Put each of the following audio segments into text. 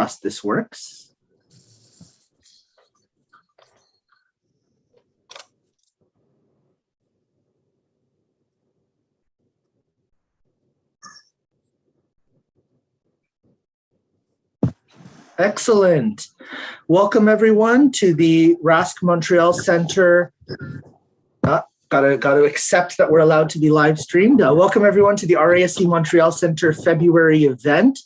trust this works. Excellent. Welcome everyone to the RASC Montreal Centre. Got to accept that we're allowed to be live streamed. Welcome everyone to the RASC Montreal Centre February event.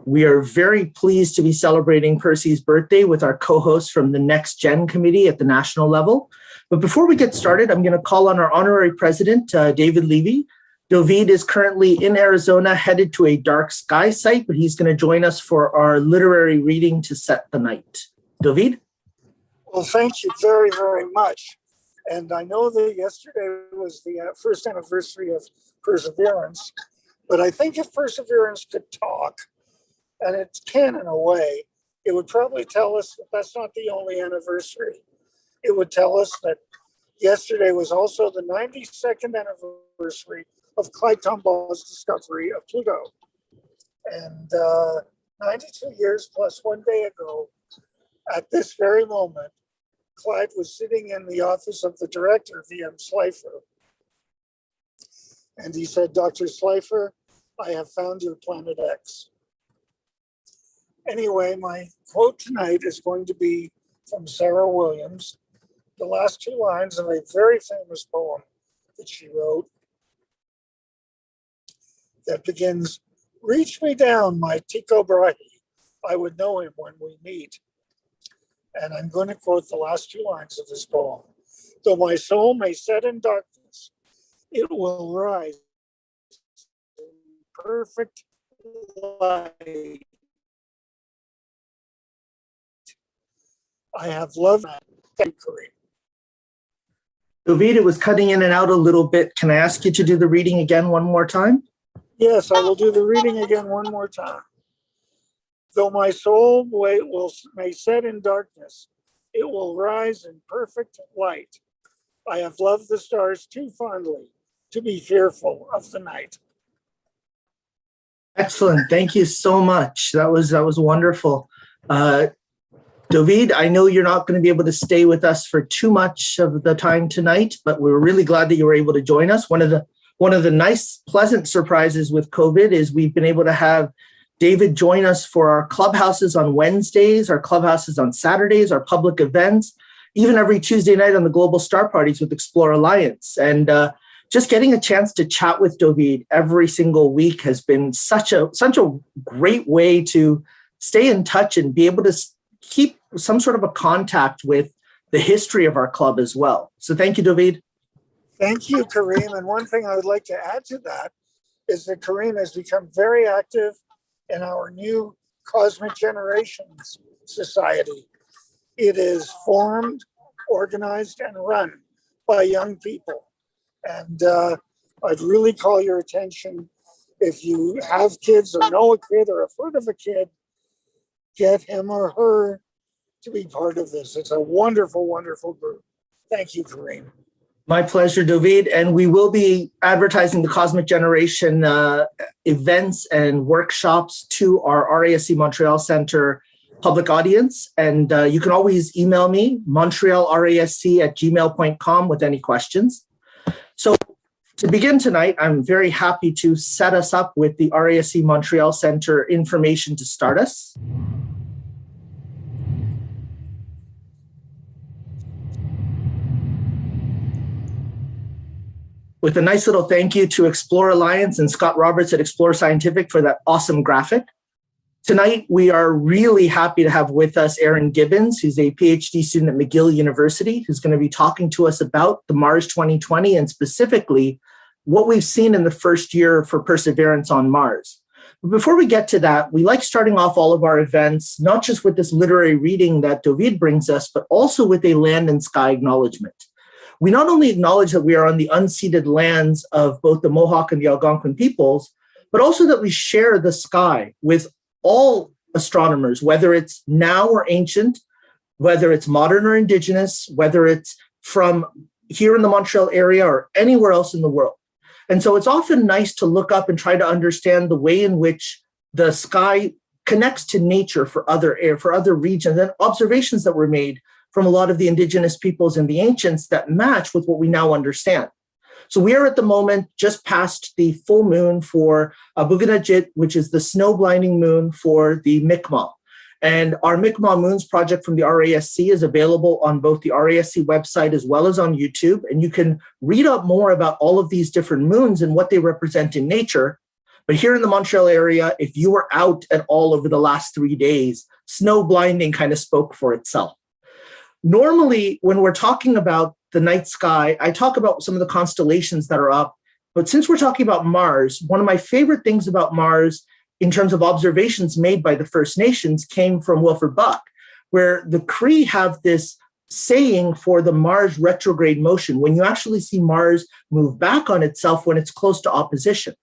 We are very pleased to be celebrating Percy's birthday with our co-hosts from the NextGEN Committee at the national level. But before we get started, I'm going to call on our honorary president, David Levy. David is currently in Arizona, headed to a dark sky site, but he's going to join us for our literary reading to set the night. David? Well, thank you very, very much. And I know that yesterday was the first anniversary of Perseverance, but I think if Perseverance could talk, and it can in a way, it would probably tell us that that's not the only anniversary. It would tell us that yesterday was also the 92nd anniversary of Clyde Tombaugh's discovery of Pluto. And 92 years plus 1 day ago, at this very moment, Clyde was sitting in the office of the director, V.M. Slifer. And he said, Dr. Slifer, I have found your planet X. Anyway, my quote tonight is going to be from Sarah Williams, the last 2 lines of a very famous poem that she wrote that begins, reach me down, my Tycho Brahe, I would know him when we meet. And I'm going to quote the last 2 lines of this poem. Though my soul may set in darkness, it will rise in perfect light. I have loved you, Kareem. David, it was cutting in and out a little bit. Can I ask you to do the reading again one more time? Yes, I will do the reading again one more time. Though my soul may set in darkness, it will rise in perfect light. I have loved the stars too fondly to be fearful of the night. Excellent. Thank you so much. That was wonderful. David, I know you're not going to be able to stay with us for too much of the time tonight, but we're really glad that you were able to join us. One of the nice, pleasant surprises with COVID is we've been able to have David join us for our clubhouses on Wednesdays, our clubhouses on Saturdays, our public events, even every Tuesday night on the Global Star Parties with Explore Alliance. And just getting a chance to chat with David every single week has been such a great way to stay in touch and be able to keep some sort of a contact with the history of our club as well. So thank you, David. Thank you, Kareem. And one thing I would like to add to that is that Kareem has become very active in our new Cosmic Generations Society. It is formed, organized, and run by young people. And I'd really call your attention, if you have kids or know a kid or have heard of a kid, get him or her to be part of this. It's a wonderful, wonderful group. Thank you, Kareem. My pleasure, David. And we will be advertising the Cosmic Generation events and workshops to our RASC Montreal Centre public audience. And you can always email me, montrealrasc@gmail.com with any questions. So to begin tonight, I'm very happy to set us up with the RASC Montreal Centre information to start us. With a nice little thank you to Explore Alliance and Scott Roberts at Explore Scientific for that awesome graphic. Tonight, we are really happy to have with us Erin Gibbons, who's a PhD student at McGill University, who's going to be talking to us about the Mars 2020 and specifically what we've seen in the first year for Perseverance on Mars. But before we get to that, we like starting off all of our events, not just with this literary reading that David brings us, but also with a land and sky acknowledgement. We not only acknowledge that we are on the unceded lands of both the Mohawk and the Algonquin peoples, but also that we share the sky with all astronomers, whether it's now or ancient, whether it's modern or indigenous, whether it's from here in the Montreal area or anywhere else in the world. And so it's often nice to look up and try to understand the way in which the sky connects to nature for other regions and observations that were made from a lot of the indigenous peoples and the ancients that match with what we now understand. So we are at the moment just past the full moon for Abuganajit, which is the snow blinding moon for the Mi'kmaq. And our Mi'kmaq Moons project from the RASC is available on both the RASC website as well as on YouTube. And you can read up more about all of these different moons and what they represent in nature. But here in the Montreal area, if you were out at all over the last 3 days, snow blinding kind of spoke for itself. Normally, when we're talking about the night sky, I talk about some of the constellations that are up. But since we're talking about Mars, one of my favorite things about Mars in terms of observations made by the First Nations came from Wilfred Buck, where the Cree have this saying for the Mars retrograde motion, when you actually see Mars move back on itself when it's close to opposition.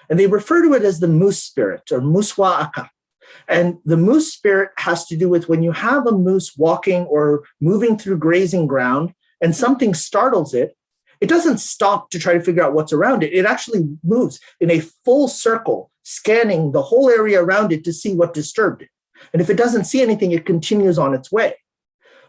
And they refer to it as the moose spirit or muswa'aka. And the moose spirit has to do with when you have a moose walking or moving through grazing ground and something startles it, it doesn't stop to try to figure out what's around it. It actually moves in a full circle, scanning the whole area around it to see what disturbed it. And if it doesn't see anything, it continues on its way.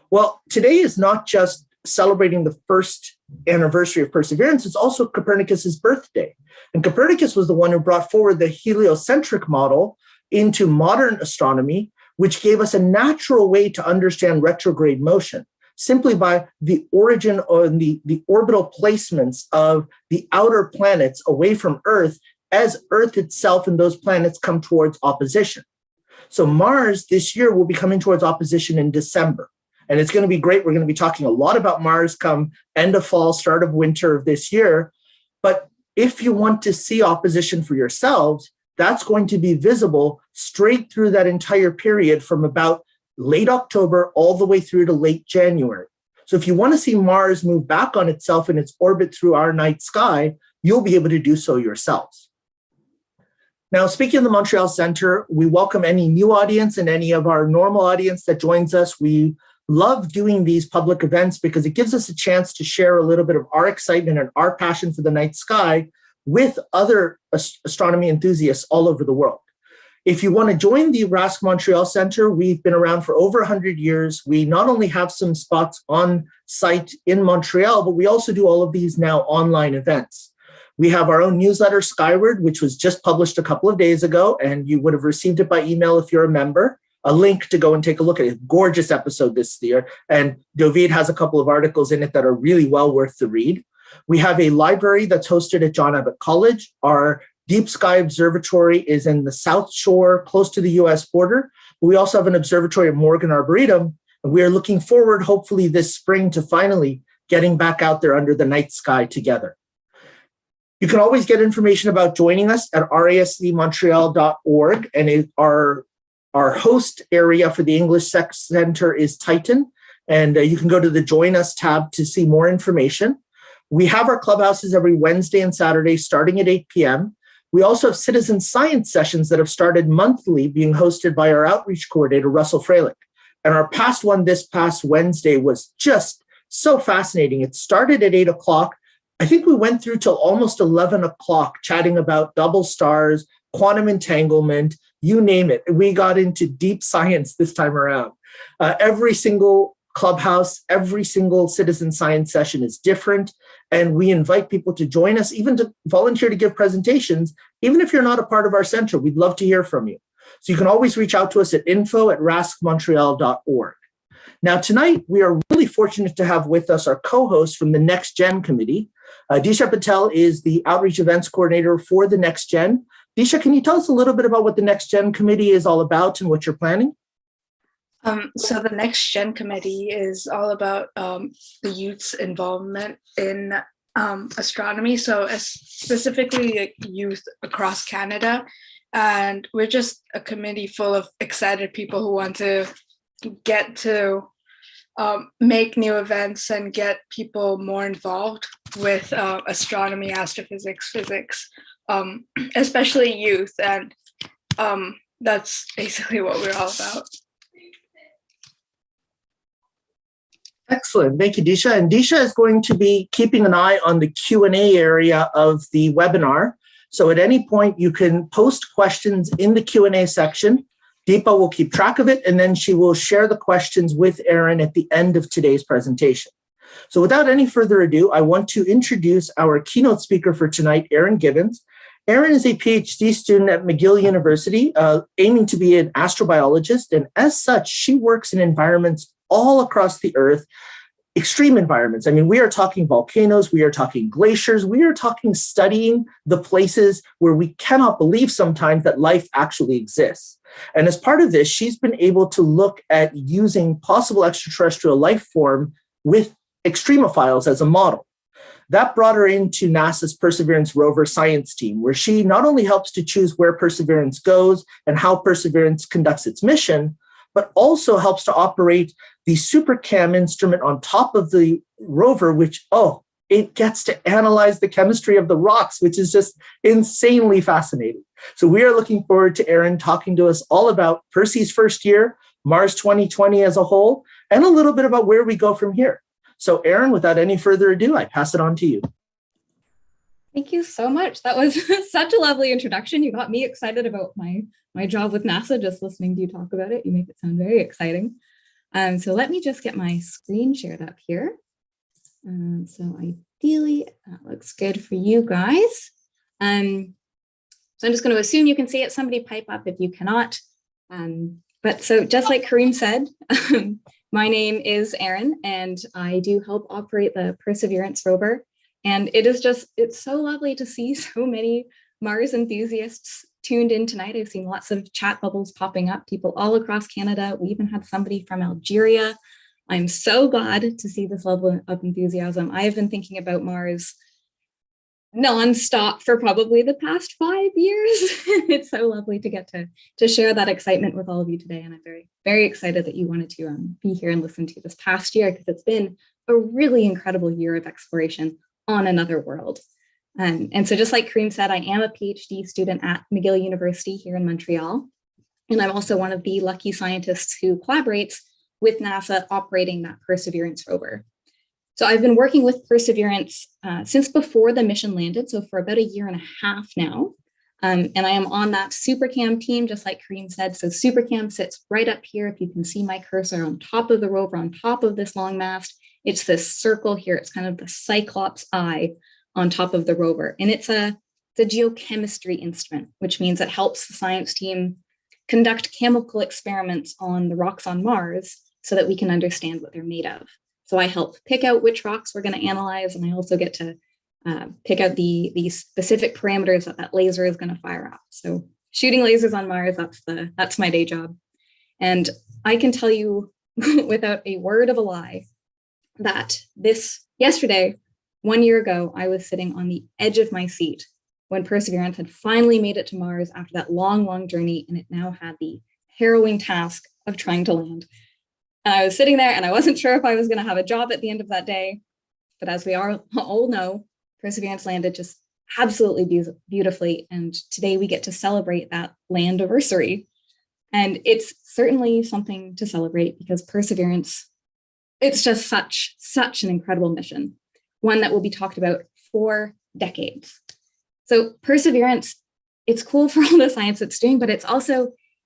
Well, today is not just celebrating the first anniversary of Perseverance, it's also Copernicus's birthday. And Copernicus was the one who brought forward the heliocentric model into modern astronomy, which gave us a natural way to understand retrograde motion, simply by the origin or the orbital placements of the outer planets away from Earth as Earth itself and those planets come towards opposition. So Mars this year will be coming towards opposition in December. And it's going to be great. We're going to be talking a lot about Mars come end of fall, start of winter of this year. But if you want to see opposition for yourselves, that's going to be visible straight through that entire period from about late October all the way through to late January. So if you want to see Mars move back on itself in its orbit through our night sky, you'll be able to do so yourselves. Now, speaking of the Montreal Centre, we welcome any new audience and any of our normal audience that joins us. We love doing these public events because it gives us a chance to share a little bit of our excitement and our passion for the night sky with other astronomy enthusiasts all over the world. If you want to join the RASC Montreal Centre, we've been around for over 100 years. We not only have some spots on site in Montreal, but we also do all of these now online events. We have our own newsletter, Skyward, which was just published a couple of days ago, and you would have received it by email if you're a member. A link to go and take a look at it. Gorgeous episode this year. And David has a couple of articles in it that are really well worth the read. We have a library that's hosted at John Abbott College. Our Deep Sky Observatory is in the South Shore, close to the US border. We also have an observatory at Morgan Arboretum. And we are looking forward, hopefully this spring, to finally getting back out there under the night sky together. You can always get information about joining us at rascmontreal.org. And our host area for the English Center is Titan. And you can go to the Join Us tab to see more information. We have our clubhouses every Wednesday and Saturday starting at 8 p.m. We also have citizen science sessions that have started monthly being hosted by our outreach coordinator, Russell Freilich. And our past one this past Wednesday was just so fascinating. It started at 8 o'clock. I think we went through till almost 11 o'clock chatting about double stars, quantum entanglement, you name it. We got into deep science this time around. Every single clubhouse, every single citizen science session is different. And we invite people to join us, even to volunteer to give presentations. Even if you're not a part of our center, we'd love to hear from you. So you can always reach out to us at info@rascmontreal.org. Now, tonight, we are really fortunate to have with us our co-host from the NextGEN Committee. Disha Patel is the Outreach Events Coordinator for the NextGEN. Disha, can you tell us a little bit about what the NextGEN Committee is all about and what you're planning? So the NextGEN Committee is all about the youth's involvement in astronomy, so specifically youth across Canada. And we're just a committee full of excited people who want to get to make new events and get people more involved with astronomy, astrophysics, physics, especially youth. And that's basically what we're all about. Excellent. Thank you, Disha. And Disha is going to be keeping an eye on the Q&A area of the webinar. So at any point, you can post questions in the Q&A section. Deepa will keep track of it, and then she will share the questions with Erin at the end of today's presentation. So without any further ado, I want to introduce our keynote speaker for tonight, Erin Gibbons. Erin is a PhD student at McGill University, aiming to be an astrobiologist, and as such, she works in environments all across the Earth, extreme environments. I mean, we are talking volcanoes, we are talking glaciers, we are talking studying the places where we cannot believe sometimes that life actually exists. And as part of this, she's been able to look at using possible extraterrestrial life form with extremophiles as a model. That brought her into NASA's Perseverance rover science team, where she not only helps to choose where Perseverance goes and how Perseverance conducts its mission, but also helps to operate the SuperCam instrument on top of the rover, which, it gets to analyze the chemistry of the rocks, which is just insanely fascinating. So we are looking forward to Erin talking to us all about Percy's first year, Mars 2020 as a whole, and a little bit about where we go from here. So Erin, without any further ado, I pass it on to you. Thank you so much. That was such a lovely introduction. You got me excited about my job with NASA, just listening to you talk about it. You make it sound very exciting. So let me just get my screen shared up here. So ideally, that looks good for you guys. So I'm just going to assume you can see it. Somebody pipe up if you cannot. But so just like Kareem said, my name is Erin, and I do help operate the Perseverance rover. And it's so lovely to see so many Mars enthusiasts tuned in tonight. I've seen lots of chat bubbles popping up, people all across Canada. We even had somebody from Algeria. I'm so glad to see this level of enthusiasm. I've been thinking about Mars nonstop for probably the past 5 years. It's so lovely to get to share that excitement with all of you today. And I'm very, very excited that you wanted to be here and listen to this past year, because it's been a really incredible year of exploration on another world. And so just like Kareem said, I am a PhD student at McGill University here in Montreal. And I'm also one of the lucky scientists who collaborates with NASA operating that Perseverance rover. So I've been working with Perseverance since before the mission landed, so for about 1.5 years now. And I am on that SuperCam team, just like Kareem said. So SuperCam sits right up here. If you can see my cursor on top of the rover, on top of this long mast, it's this circle here. It's kind of the Cyclops eye on top of the rover. And it's a geochemistry instrument, which means it helps the science team conduct chemical experiments on the rocks on Mars so that we can understand what they're made of. So I help pick out which rocks we're going to analyze, and I also get to pick out the specific parameters that laser is going to fire out. So shooting lasers on Mars, that's my day job. And I can tell you without a word of a lie that yesterday, 1 year ago, I was sitting on the edge of my seat when Perseverance had finally made it to Mars after that long, long journey, and it now had the harrowing task of trying to land. And I was sitting there and I wasn't sure if I was going to have a job at the end of that day. But as we all know, Perseverance landed just absolutely beautifully. And today we get to celebrate that land anniversary. And it's certainly something to celebrate, because Perseverance, it's just such an incredible mission, one that will be talked about for decades. So Perseverance, it's cool for all the science it's doing, but it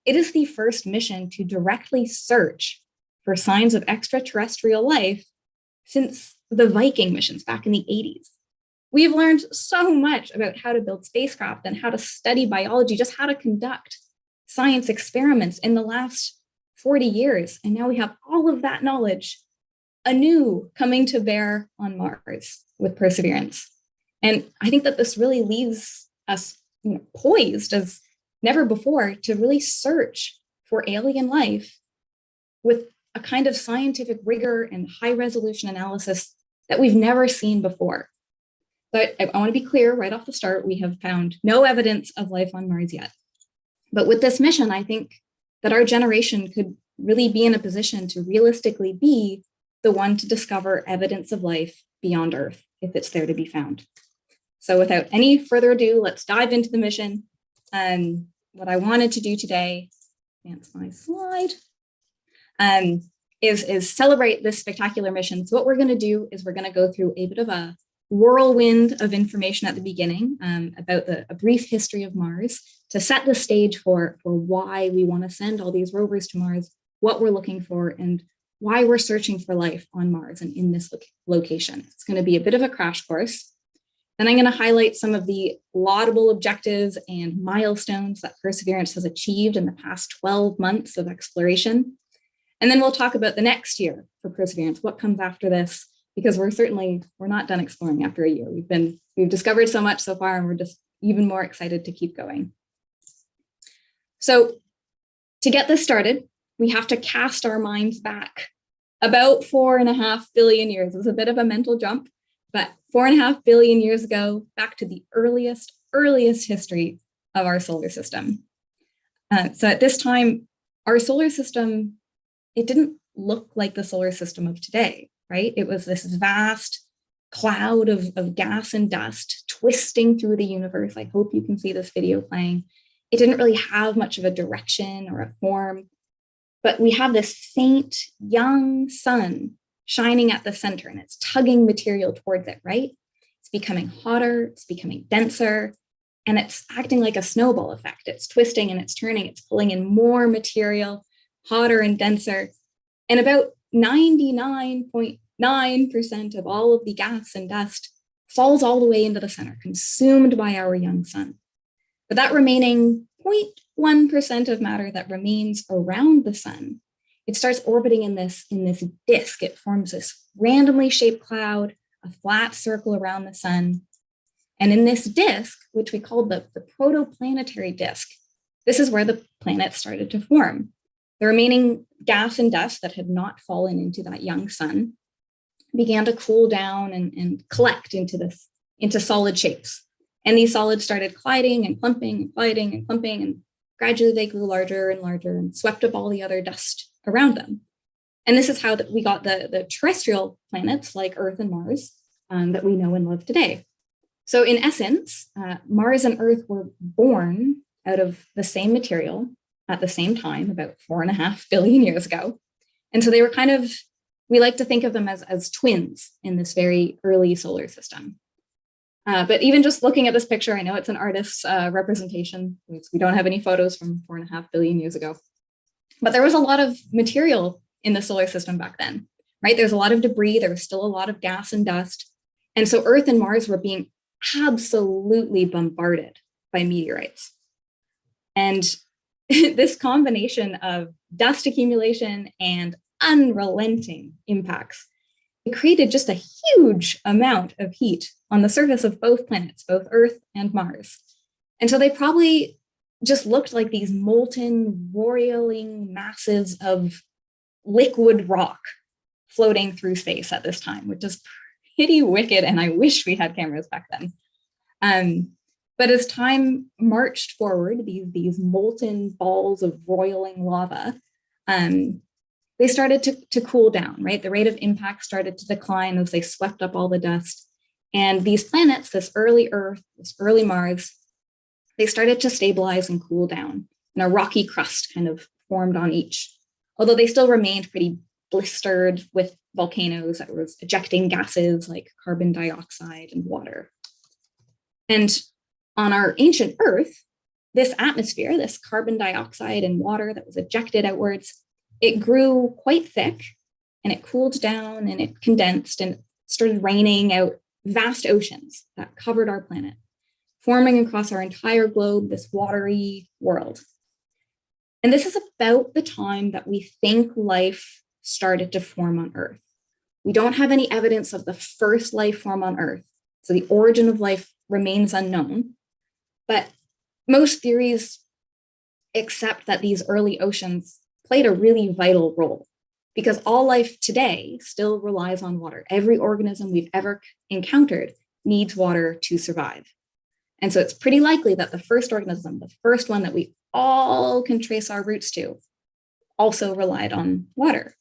is the first mission to directly search for signs of extraterrestrial life since the Viking missions back in the 80s. We've learned so much about how to build spacecraft and how to study biology, just how to conduct science experiments in the last 40 years. And now we have all of that knowledge anew coming to bear on Mars with Perseverance. And I think that this really leaves us poised as never before to really search for alien life with a kind of scientific rigor and high resolution analysis that we've never seen before. But I want to be clear right off the start, we have found no evidence of life on Mars yet. But with this mission, I think that our generation could really be in a position to realistically be the one to discover evidence of life beyond Earth, if it's there to be found. So without any further ado, let's dive into the mission. And what I wanted to do today, advance my slide, is celebrate this spectacular mission. So what we're going to do is we're going to go through a bit of a whirlwind of information at the beginning about a brief history of Mars to set the stage for why we want to send all these rovers to Mars, what we're looking for, and why we're searching for life on Mars and in this location. It's going to be a bit of a crash course. Then I'm going to highlight some of the laudable objectives and milestones that Perseverance has achieved in the past 12 months of exploration. And then we'll talk about the next year for Perseverance, what comes after this, because we're not done exploring after a year. We've discovered so much so far, and we're just even more excited to keep going. So to get this started, we have to cast our minds back about 4.5 billion years. It's a bit of a mental jump, but 4.5 billion years ago, back to the earliest history of our solar system. So at this time, our solar system, it didn't look like the solar system of today, right? It was this vast cloud of gas and dust twisting through the universe. I hope you can see this video playing. It didn't really have much of a direction or a form, but we have this faint young sun shining at the center, and it's tugging material towards it, right? It's becoming hotter, it's becoming denser, and it's acting like a snowball effect. It's twisting and it's turning, it's pulling in more material, hotter and denser. And about 99.9% of all of the gas and dust falls all the way into the center, consumed by our young sun. But that remaining 0.1% of matter that remains around the sun, it starts orbiting in this disk. It forms this randomly shaped cloud, a flat circle around the sun. And in this disk, which we called the protoplanetary disk, this is where the planets started to form. The remaining gas and dust that had not fallen into that young sun began to cool down and collect into solid shapes. And these solids started colliding and clumping and colliding and clumping, and gradually they grew larger and larger and swept up all the other dust around them. And this is how we got the terrestrial planets like Earth and Mars that we know and love today. So in essence, Mars and Earth were born out of the same material at the same time, about 4.5 billion years ago. And so they were we like to think of them as twins in this very early solar system. But even just looking at this picture, I know it's an artist's representation. We don't have any photos from 4.5 billion years ago. But there was a lot of material in the solar system back then, right? There's a lot of debris. There was still a lot of gas and dust. And so Earth and Mars were being absolutely bombarded by meteorites. And this combination of dust accumulation and unrelenting impacts, it created just a huge amount of heat on the surface of both planets, both Earth and Mars. And so they probably just looked like these molten, roiling masses of liquid rock floating through space at this time, which is pretty wicked. And I wish we had cameras back then. But as time marched forward, these molten balls of roiling lava, they started to cool down, right? The rate of impact started to decline as they swept up all the dust. And these planets, this early Earth, this early Mars, they started to stabilize and cool down, and a rocky crust kind of formed on each, although they still remained pretty blistered with volcanoes that was ejecting gases like carbon dioxide and water. And on our ancient Earth, this atmosphere, this carbon dioxide and water that was ejected outwards, it grew quite thick, and it cooled down and it condensed and started raining out vast oceans that covered our planet, forming across our entire globe this watery world. And this is about the time that we think life started to form on Earth. We don't have any evidence of the first life form on Earth, so the origin of life remains unknown. But most theories accept that these early oceans played a really vital role, because all life today still relies on water. Every organism we've ever encountered needs water to survive. And so it's pretty likely that the first organism, the first one that we all can trace our roots to, also relied on water.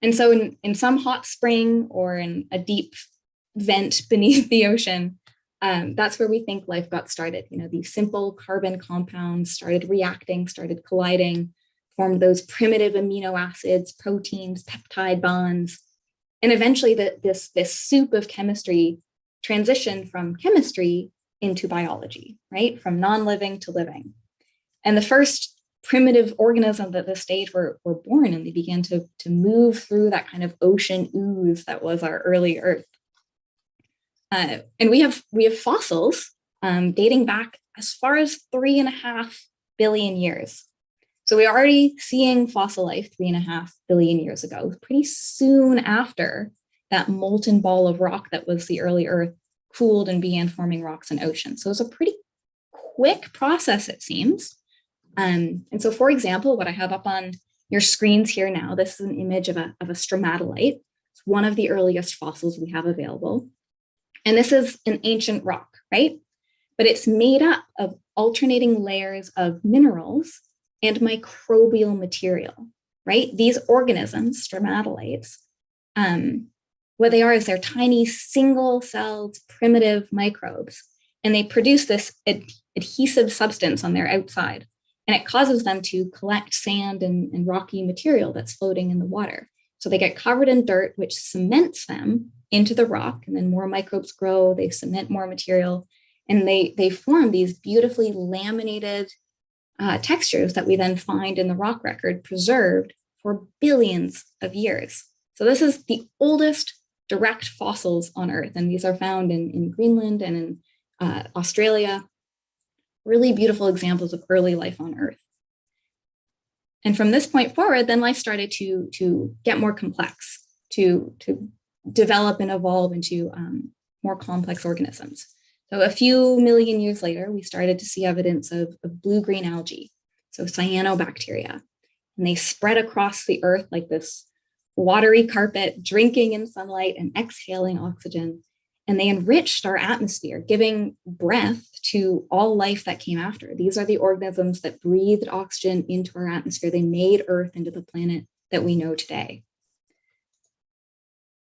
And so in some hot spring or in a deep vent beneath the ocean, that's where we think life got started. You know, these simple carbon compounds started reacting, started colliding, formed those primitive amino acids, proteins, peptide bonds. And eventually this soup of chemistry transition from chemistry into biology, right? From non-living to living. And the first primitive organisms at this stage were born, and they began to move through that kind of ocean ooze that was our early Earth. And we have fossils dating back as far as 3.5 billion years. So we're already seeing fossil life 3.5 billion years ago, pretty soon after that molten ball of rock that was the early Earth cooled and began forming rocks and oceans. So it's a pretty quick process, it seems. And so, for example, what I have up on your screens here now, this is an image of a stromatolite. It's one of the earliest fossils we have available. And this is an ancient rock, right? But it's made up of alternating layers of minerals and microbial material, right? These organisms, stromatolites, what they are is they're tiny single-celled primitive microbes, and they produce this adhesive substance on their outside, and it causes them to collect sand and rocky material that's floating in the water. So they get covered in dirt, which cements them into the rock, and then more microbes grow, they cement more material, and they form these beautifully laminated textures that we then find in the rock record preserved for billions of years. So this is the oldest direct fossils on Earth, and these are found in Greenland and in Australia. Really beautiful examples of early life on Earth. And from this point forward, then life started to get more complex, to develop and evolve into more complex organisms. So a few million years later, we started to see evidence of blue-green algae, so cyanobacteria, and they spread across the Earth like this watery carpet, drinking in sunlight and exhaling oxygen. And they enriched our atmosphere, giving breath to all life that came after. These are the organisms that breathed oxygen into our atmosphere. They made Earth into the planet that we know today.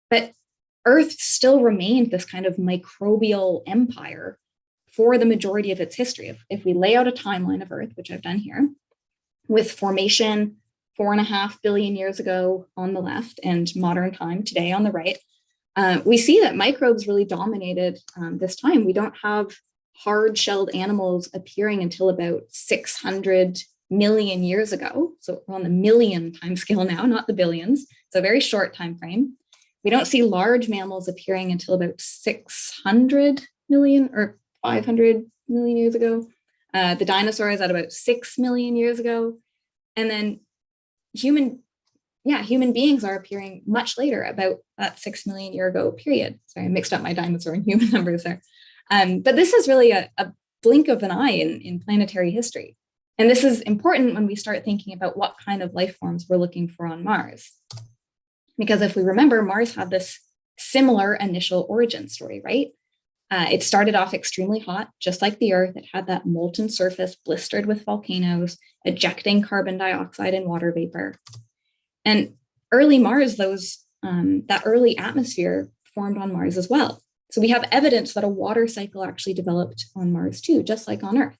But Earth still remained this kind of microbial empire for the majority of its history. If we lay out a timeline of Earth, which I've done here, with formation 4.5 billion years ago on the left and modern time today on the right, we see that microbes really dominated this time. We don't have hard-shelled animals appearing until about 600 million years ago. So we're on the million time scale now, not the billions. It's a very short time frame. We don't see large mammals appearing until about 600 million or 500 million years ago. The dinosaurs at about 6 million years ago. And then human beings are appearing much later, about that 6 million year ago period. Sorry, I mixed up my dinosaur and human numbers there. But this is really a blink of an eye in planetary history. And this is important when we start thinking about what kind of life forms we're looking for on Mars. Because if we remember, Mars had this similar initial origin story, right? It started off extremely hot, just like the Earth. It had that molten surface blistered with volcanoes, ejecting carbon dioxide and water vapor. And early Mars, that early atmosphere formed on Mars as well. So we have evidence that a water cycle actually developed on Mars too, just like on Earth.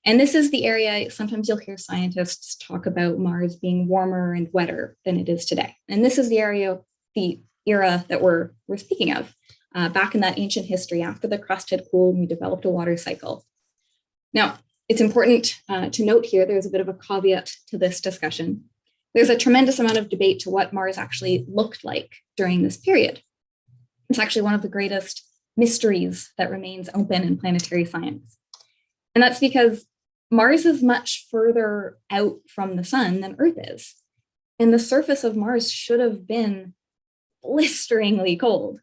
And this is the area, sometimes you'll hear scientists talk about Mars being warmer and wetter than it is today. And this is the era that we're speaking of, back in that ancient history after the crust had cooled and we developed a water cycle. Now, it's important to note here, there's a bit of a caveat to this discussion. There's a tremendous amount of debate to what Mars actually looked like during this period. It's actually one of the greatest mysteries that remains open in planetary science. And that's because Mars is much further out from the sun than Earth is. And the surface of Mars should have been blisteringly cold,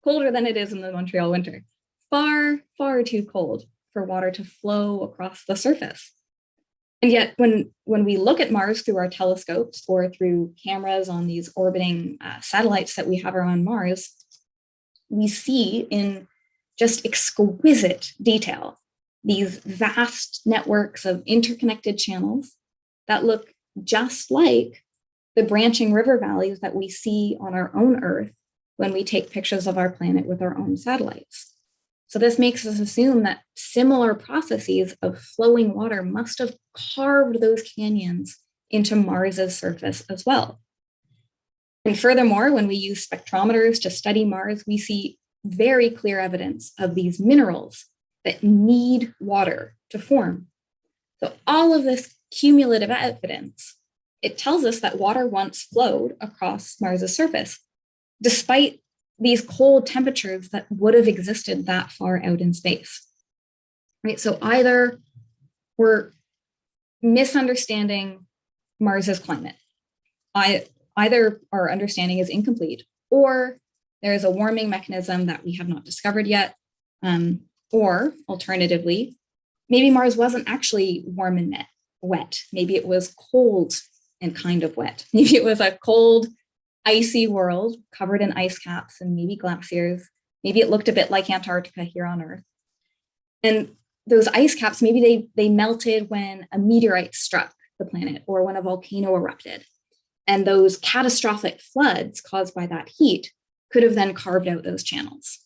colder than it is in the Montreal winter. Far, far too cold for water to flow across the surface. And yet when we look at Mars through our telescopes or through cameras on these orbiting satellites that we have around Mars, we see in just exquisite detail these vast networks of interconnected channels that look just like the branching river valleys that we see on our own Earth when we take pictures of our planet with our own satellites. So this makes us assume that similar processes of flowing water must have carved those canyons into Mars's surface as well. And furthermore, when we use spectrometers to study Mars, we see very clear evidence of these minerals that need water to form. So all of this cumulative evidence, it tells us that water once flowed across Mars's surface, despite these cold temperatures that would have existed that far out in space. Right? So either we're misunderstanding Mars's climate, either our understanding is incomplete, or there is a warming mechanism that we have not discovered yet, or alternatively, maybe Mars wasn't actually warm and wet. Maybe it was cold and kind of wet. Maybe it was a cold, icy world covered in ice caps and maybe glaciers. Maybe it looked a bit like Antarctica here on Earth. And those ice caps, maybe they melted when a meteorite struck the planet or when a volcano erupted. And those catastrophic floods caused by that heat could have then carved out those channels.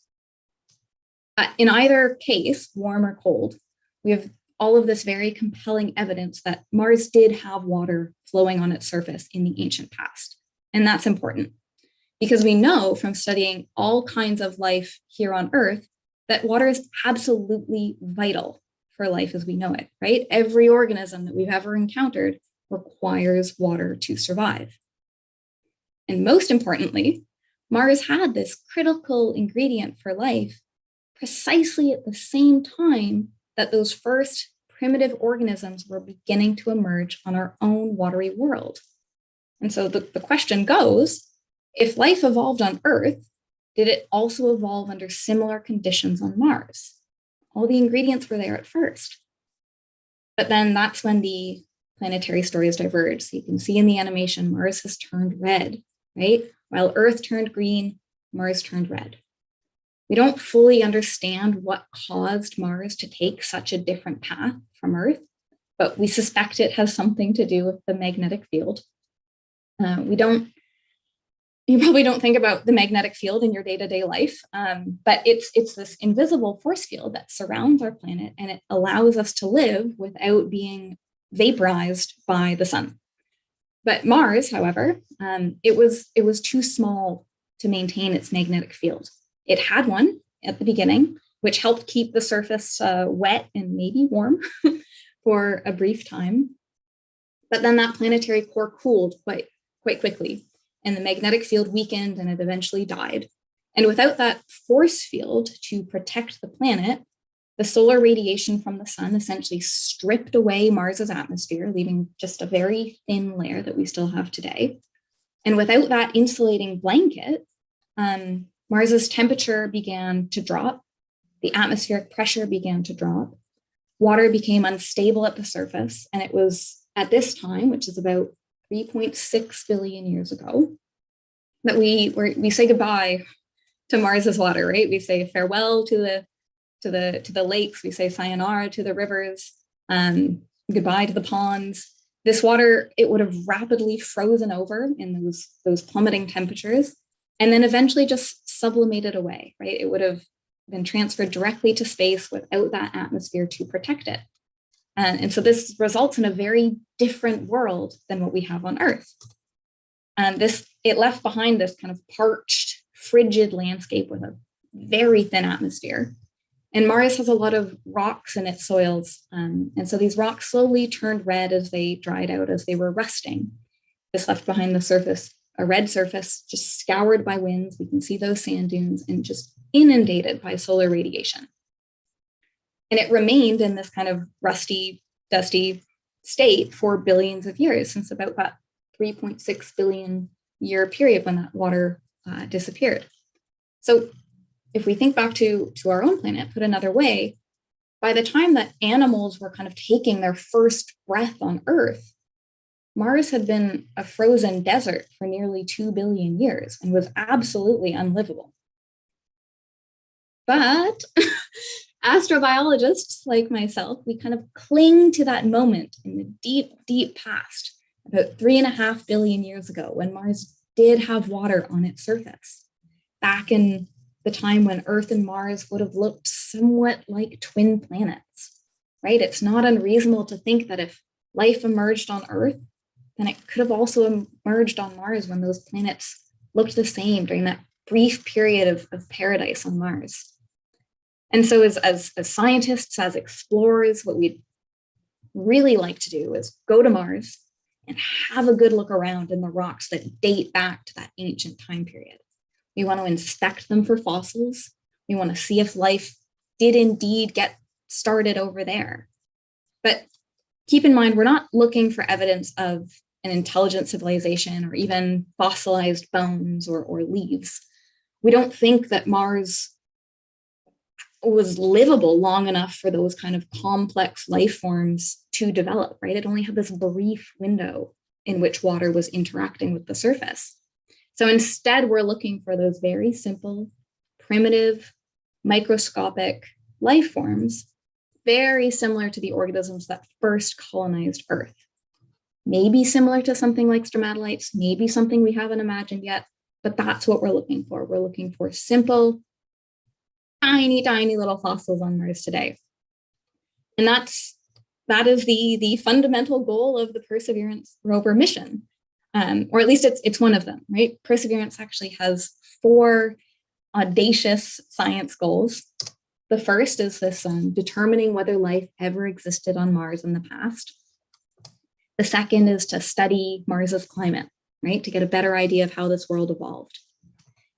In either case, warm or cold, we have all of this very compelling evidence that Mars did have water flowing on its surface in the ancient past. And that's important because we know from studying all kinds of life here on Earth that water is absolutely vital for life as we know it, right? Every organism that we've ever encountered requires water to survive. And most importantly, Mars had this critical ingredient for life precisely at the same time that those first primitive organisms were beginning to emerge on our own watery world. And so the question goes, if life evolved on Earth, did it also evolve under similar conditions on Mars? All the ingredients were there at first. But then that's when the planetary stories diverge. So you can see in the animation, Mars has turned red, right? While Earth turned green, Mars turned red. We don't fully understand what caused Mars to take such a different path from Earth, but we suspect it has something to do with the magnetic field. You probably don't think about the magnetic field in your day-to-day life, but it's this invisible force field that surrounds our planet, and it allows us to live without being vaporized by the sun. But Mars, however, it was too small to maintain its magnetic field. It had one at the beginning, which helped keep the surface wet and maybe warm for a brief time. But then that planetary core cooled quite quickly, and the magnetic field weakened and it eventually died. And without that force field to protect the planet, the solar radiation from the sun essentially stripped away Mars's atmosphere, leaving just a very thin layer that we still have today. And without that insulating blanket, Mars's temperature began to drop, the atmospheric pressure began to drop, water became unstable at the surface, and it was at this time, which is about 3.6 billion years ago, that we say goodbye to Mars's water, right? We say farewell to the lakes, we say sayonara to the rivers, goodbye to the ponds. This water, it would have rapidly frozen over in those plummeting temperatures, and then eventually just sublimated away, right? It would have been transferred directly to space without that atmosphere to protect it. And so this results in a very different world than what we have on Earth. And it left behind this kind of parched, frigid landscape with a very thin atmosphere. And Mars has a lot of rocks in its soils. And so these rocks slowly turned red as they dried out, as they were rusting. This left behind the surface, a red surface just scoured by winds. We can see those sand dunes and just inundated by solar radiation. And it remained in this kind of rusty, dusty state for billions of years, since about that 3.6 billion year period when that water disappeared. So if we think back to our own planet, put another way, by the time that animals were kind of taking their first breath on Earth, Mars had been a frozen desert for nearly 2 billion years and was absolutely unlivable. But astrobiologists like myself, we kind of cling to that moment in the deep, deep past, about 3.5 billion years ago, when Mars did have water on its surface, back in the time when Earth and Mars would have looked somewhat like twin planets, right? It's not unreasonable to think that if life emerged on Earth, then it could have also emerged on Mars when those planets looked the same during that brief period of paradise on Mars. And so as scientists, as explorers, what we'd really like to do is go to Mars and have a good look around in the rocks that date back to that ancient time period. We want to inspect them for fossils. We want to see if life did indeed get started over there. But keep in mind, we're not looking for evidence of an intelligent civilization or even fossilized bones or leaves. We don't think that Mars was livable long enough for those kind of complex life forms to develop, right? It only had this brief window in which water was interacting with the surface. So instead, we're looking for those very simple, primitive, microscopic life forms, very similar to the organisms that first colonized Earth. Maybe similar to something like stromatolites, maybe something we haven't imagined yet, but that's what we're looking for. We're looking for simple, tiny, tiny little fossils on Mars today. And that is the fundamental goal of the Perseverance rover mission, or at least it's one of them, right? Perseverance actually has 4 audacious science goals. The first is this determining whether life ever existed on Mars in the past. The second is to study Mars's climate, right? To get a better idea of how this world evolved.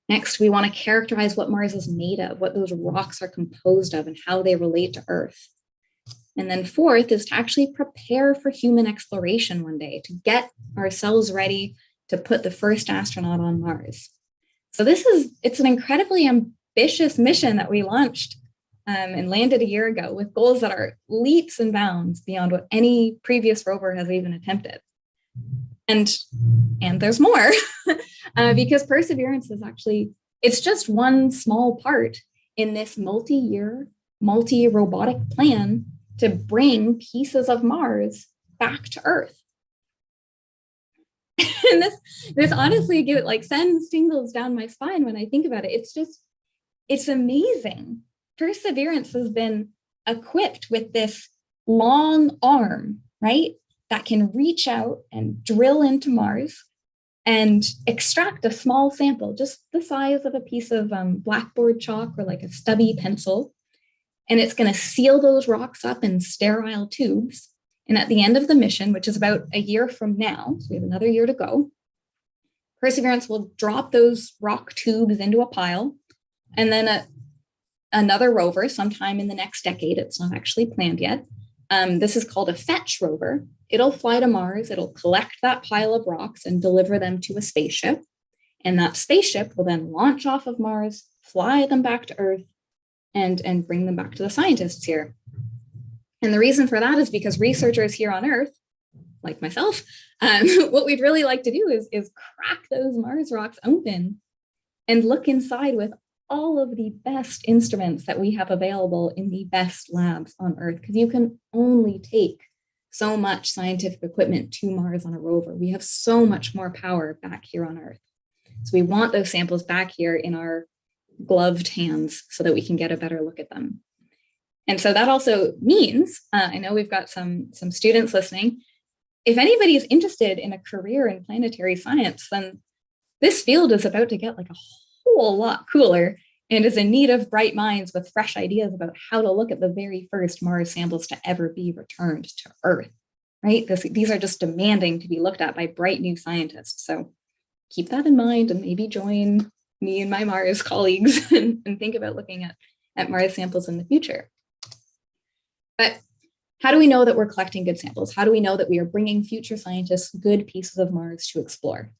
Next, we want to characterize what Mars is made of, what those rocks are composed of, and how they relate to Earth. And then fourth is to actually prepare for human exploration one day, to get ourselves ready to put the first astronaut on Mars. So it's an incredibly ambitious mission that we launched and landed a year ago with goals that are leaps and bounds beyond what any previous rover has even attempted. And there's more because Perseverance is it's just one small part in this multi-year, multi-robotic plan to bring pieces of Mars back to Earth. And this honestly sends tingles down my spine when I think about it. It's amazing. Perseverance has been equipped with this long arm, right? That can reach out and drill into Mars and extract a small sample, just the size of a piece of blackboard chalk or like a stubby pencil. And it's going to seal those rocks up in sterile tubes. And at the end of the mission, which is about a year from now, so we have another year to go, Perseverance will drop those rock tubes into a pile. And then another rover, sometime in the next decade, it's not actually planned yet. This is called a fetch rover. It'll fly to Mars. It'll collect that pile of rocks and deliver them to a spaceship. And that spaceship will then launch off of Mars, fly them back to Earth, and bring them back to the scientists here. And the reason for that is because researchers here on Earth, like myself, what we'd really like to do is crack those Mars rocks open and look inside with all of the best instruments that we have available in the best labs on Earth, because you can only take so much scientific equipment to Mars on a rover. We have so much more power back here on Earth. So we want those samples back here in our gloved hands so that we can get a better look at them. And so that also means, I know we've got some students listening, if anybody is interested in a career in planetary science, then this field is about to get like a whole lot cooler and is in need of bright minds with fresh ideas about how to look at the very first Mars samples to ever be returned to Earth, right? These are just demanding to be looked at by bright new scientists. So keep that in mind and maybe join me and my Mars colleagues and think about looking at Mars samples in the future. But how do we know that we're collecting good samples? How do we know that we are bringing future scientists good pieces of Mars to explore?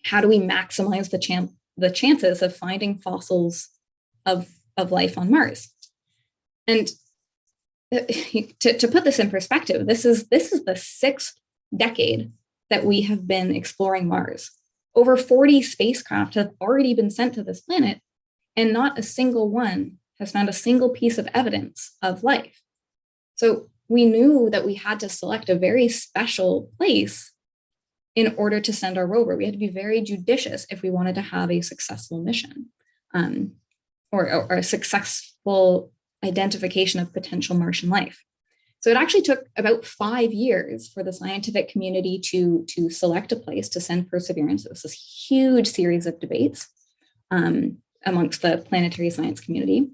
How do we maximize the chances of finding fossils of life on Mars? And to put this in perspective, this is the 6th decade that we have been exploring Mars. Over 40 spacecraft have already been sent to this planet, and not a single one has found a single piece of evidence of life. So we knew that we had to select a very special place in order to send our rover. We had to be very judicious if we wanted to have a successful mission or a successful identification of potential Martian life. So it actually took about 5 years for the scientific community to select a place to send Perseverance. It was this huge series of debates. amongst the planetary science community.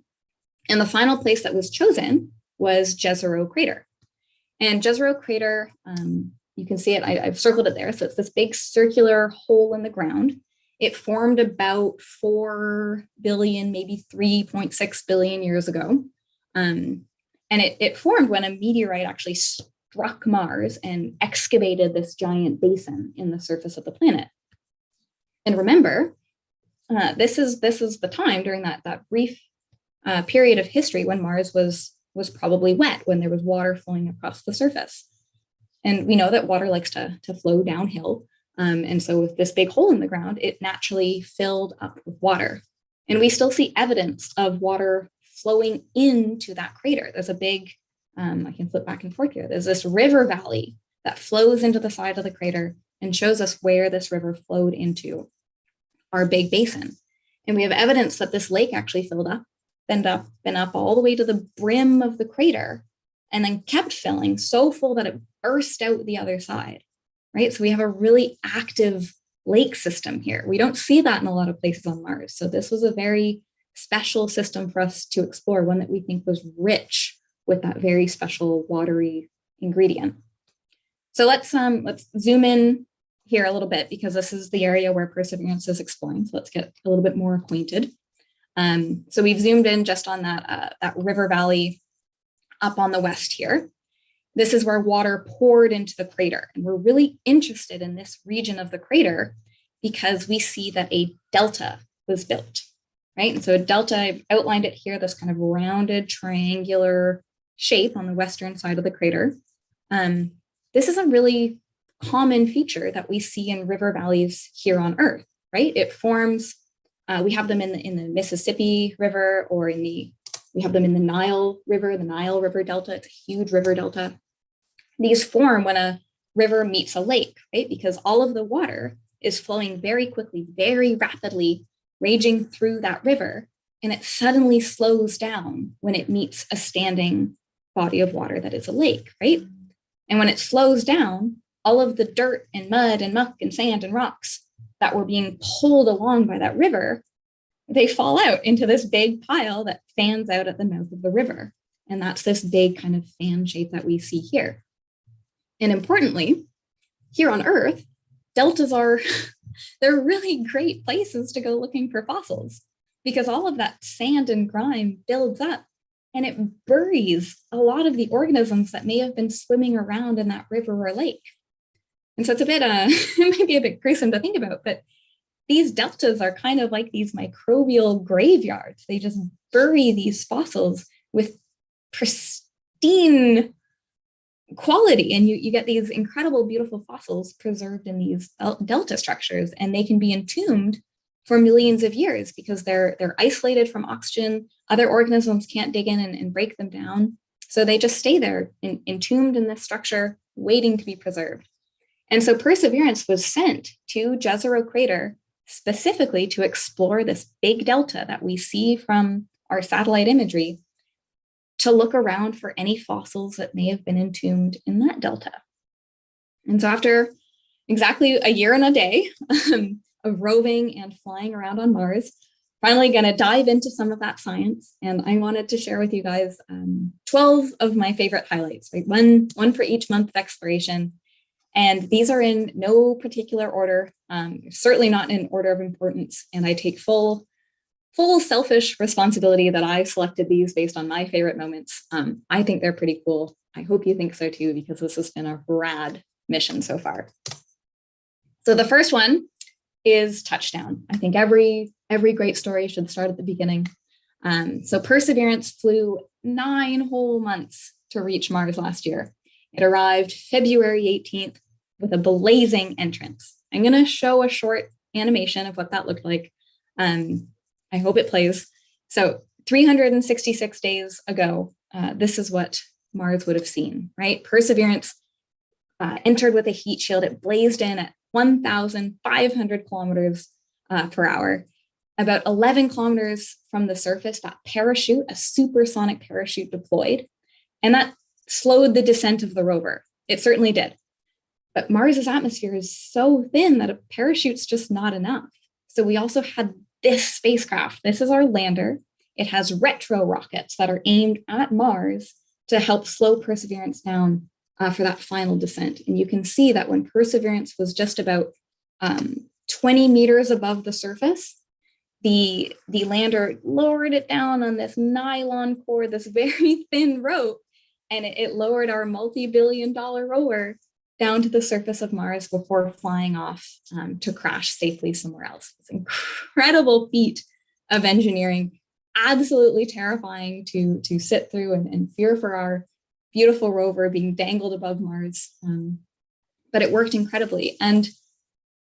And the final place that was chosen was Jezero Crater. And Jezero Crater, you can see it, I've circled it there. So it's this big circular hole in the ground. It formed about 4 billion, maybe 3.6 billion years ago. And it formed when a meteorite actually struck Mars and excavated this giant basin in the surface of the planet. And remember, this is the time during that brief period of history when Mars was probably wet, when there was water flowing across the surface. And we know that water likes to flow downhill. And so with this big hole in the ground, it naturally filled up with water. And we still see evidence of water flowing into that crater. There's a big, I can flip back and forth here. There's this river valley that flows into the side of the crater and shows us where this river flowed into our big basin. And we have evidence that this lake actually filled up, been up all the way to the brim of the crater, and then kept filling so full that it burst out the other side, right? So we have a really active lake system here. We don't see that in a lot of places on Mars. So this was a very special system for us to explore, one that we think was rich with that very special watery ingredient. So let's zoom in here a little bit, because this is the area where Perseverance is exploring. So let's get a little bit more acquainted. So we've zoomed in just on that river valley up on the west here. This is where water poured into the crater. And we're really interested in this region of the crater because we see that a delta was built, right? And so a delta, I've outlined it here, this kind of rounded triangular shape on the western side of the crater. This is a really common feature that we see in river valleys here on Earth, right? It forms, we have them in the Mississippi River, or we have them in the Nile River Delta. It's a huge river delta. These form when a river meets a lake, right? Because all of the water is flowing very quickly, very rapidly, raging through that river, and it suddenly slows down when it meets a standing body of water that is a lake, right? And when it slows down, all of the dirt and mud and muck and sand and rocks that were being pulled along by that river, they fall out into this big pile that fans out at the mouth of the river. And that's this big kind of fan shape that we see here. And importantly, here on Earth, deltas they're really great places to go looking for fossils, because all of that sand and grime builds up and it buries a lot of the organisms that may have been swimming around in that river or lake. And so it's a bit, it might be a bit gruesome to think about, but these deltas are kind of like these microbial graveyards. They just bury these fossils with pristine quality, and you get these incredible, beautiful fossils preserved in these delta structures, and they can be entombed for millions of years because they're isolated from oxygen. Other organisms can't dig in and break them down. So they just stay there entombed in this structure, waiting to be preserved. And so Perseverance was sent to Jezero Crater specifically to explore this big delta that we see from our satellite imagery, to look around for any fossils that may have been entombed in that delta. And so after exactly a year and a day of roving and flying around on Mars, finally going to dive into some of that science. And I wanted to share with you guys 12 of my favorite highlights, right? One for each month of exploration. And these are in no particular order, certainly not in order of importance. And I take full selfish responsibility that I selected these based on my favorite moments. I think they're pretty cool. I hope you think so too, because this has been a rad mission so far. So the first one is touchdown. I think every great story should start at the beginning. So Perseverance flew 9 whole months to reach Mars last year. It arrived February 18th with a blazing entrance. I'm going to show a short animation of what that looked like. I hope it plays. So 366 days ago, this is what Mars would have seen, right? Perseverance entered with a heat shield. It blazed in at 1,500 kilometers per hour. About 11 kilometers from the surface, that parachute, a supersonic parachute, deployed. And that slowed the descent of the rover. It certainly did. But Mars's atmosphere is so thin that a parachute's just not enough. So we also had this spacecraft. This is our lander. It has retro rockets that are aimed at Mars to help slow Perseverance down for that final descent. And you can see that when Perseverance was just about 20 meters above the surface, the lander lowered it down on this nylon cord, this very thin rope, and it lowered our multi-billion-dollar rover down to the surface of Mars before flying off to crash safely somewhere else. It's an incredible feat of engineering, absolutely terrifying to sit through and fear for our beautiful rover being dangled above Mars. But it worked incredibly. And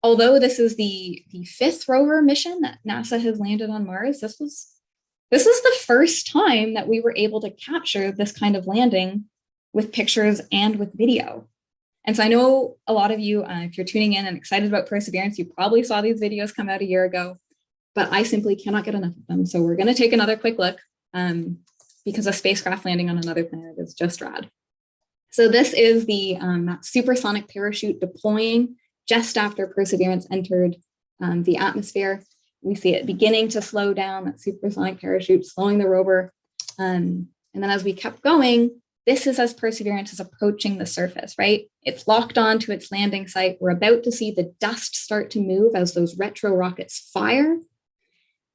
although this is the fifth rover mission that NASA has landed on Mars, this was the first time that we were able to capture this kind of landing with pictures and with video. And so I know a lot of you, if you're tuning in and excited about Perseverance, you probably saw these videos come out a year ago, but I simply cannot get enough of them. So we're going to take another quick look because a spacecraft landing on another planet is just rad. So this is that supersonic parachute deploying just after Perseverance entered the atmosphere. We see it beginning to slow down, that supersonic parachute slowing the rover. And then as we kept going, this is as Perseverance is approaching the surface, right? It's locked onto its landing site. We're about to see the dust start to move as those retro rockets fire.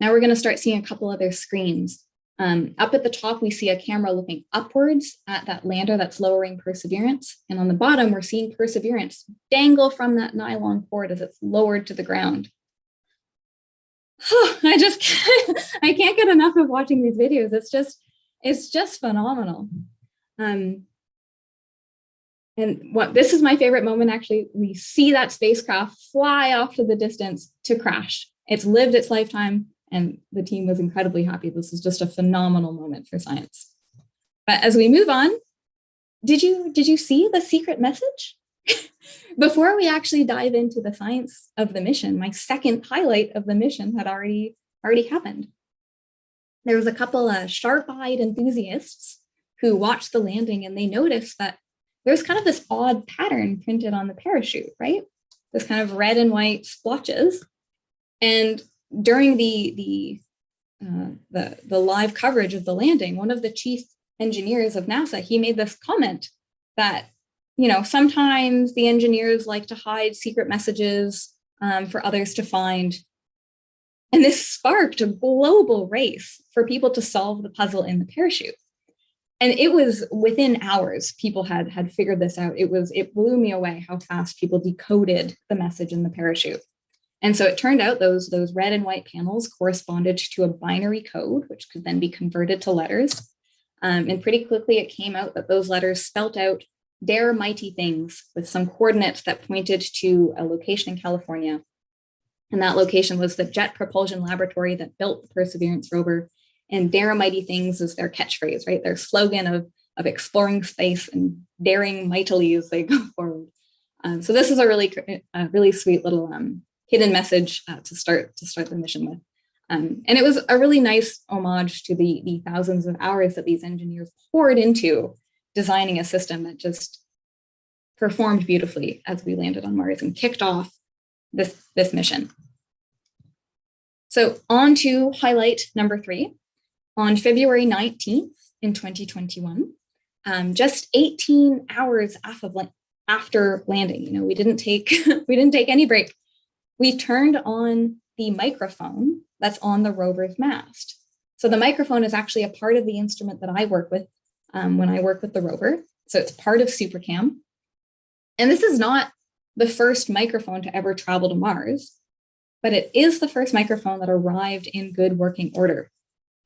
Now we're going to start seeing a couple other screens. Up at the top, we see a camera looking upwards at that lander that's lowering Perseverance. And on the bottom, we're seeing Perseverance dangle from that nylon cord as it's lowered to the ground. I can't get enough of watching these videos. It's just phenomenal. And this is my favorite moment, actually. We see that spacecraft fly off to the distance to crash. It's lived its lifetime, and the team was incredibly happy. This is just a phenomenal moment for science. But as we move on, did you see the secret message? Before we actually dive into the science of the mission, my second highlight of the mission had already happened. There was a couple of sharp-eyed enthusiasts who watched the landing, and they noticed that there's kind of this odd pattern printed on the parachute, right? This kind of red and white splotches. And during the live coverage of the landing, one of the chief engineers of NASA, he made this comment that, sometimes the engineers like to hide secret messages for others to find. And this sparked a global race for people to solve the puzzle in the parachute. And it was within hours, people had figured this out. It blew me away how fast people decoded the message in the parachute. And so it turned out those red and white panels corresponded to a binary code, which could then be converted to letters. And pretty quickly it came out that those letters spelt out "Dare Mighty Things" with some coordinates that pointed to a location in California. And that location was the Jet Propulsion Laboratory that built the Perseverance rover. And "Dare Mighty Things" is their catchphrase, right? Their slogan of exploring space and daring mightily as they go forward. So this is a really sweet little hidden message to start the mission with. And it was a really nice homage to the thousands of hours that these engineers poured into designing a system that just performed beautifully as we landed on Mars and kicked off this mission. So on to highlight number 3. On February 19th in 2021, just 18 hours after landing, we didn't take any break. We turned on the microphone that's on the rover's mast. So the microphone is actually a part of the instrument that I work with when I work with the rover. So it's part of SuperCam. And this is not the first microphone to ever travel to Mars, but it is the first microphone that arrived in good working order.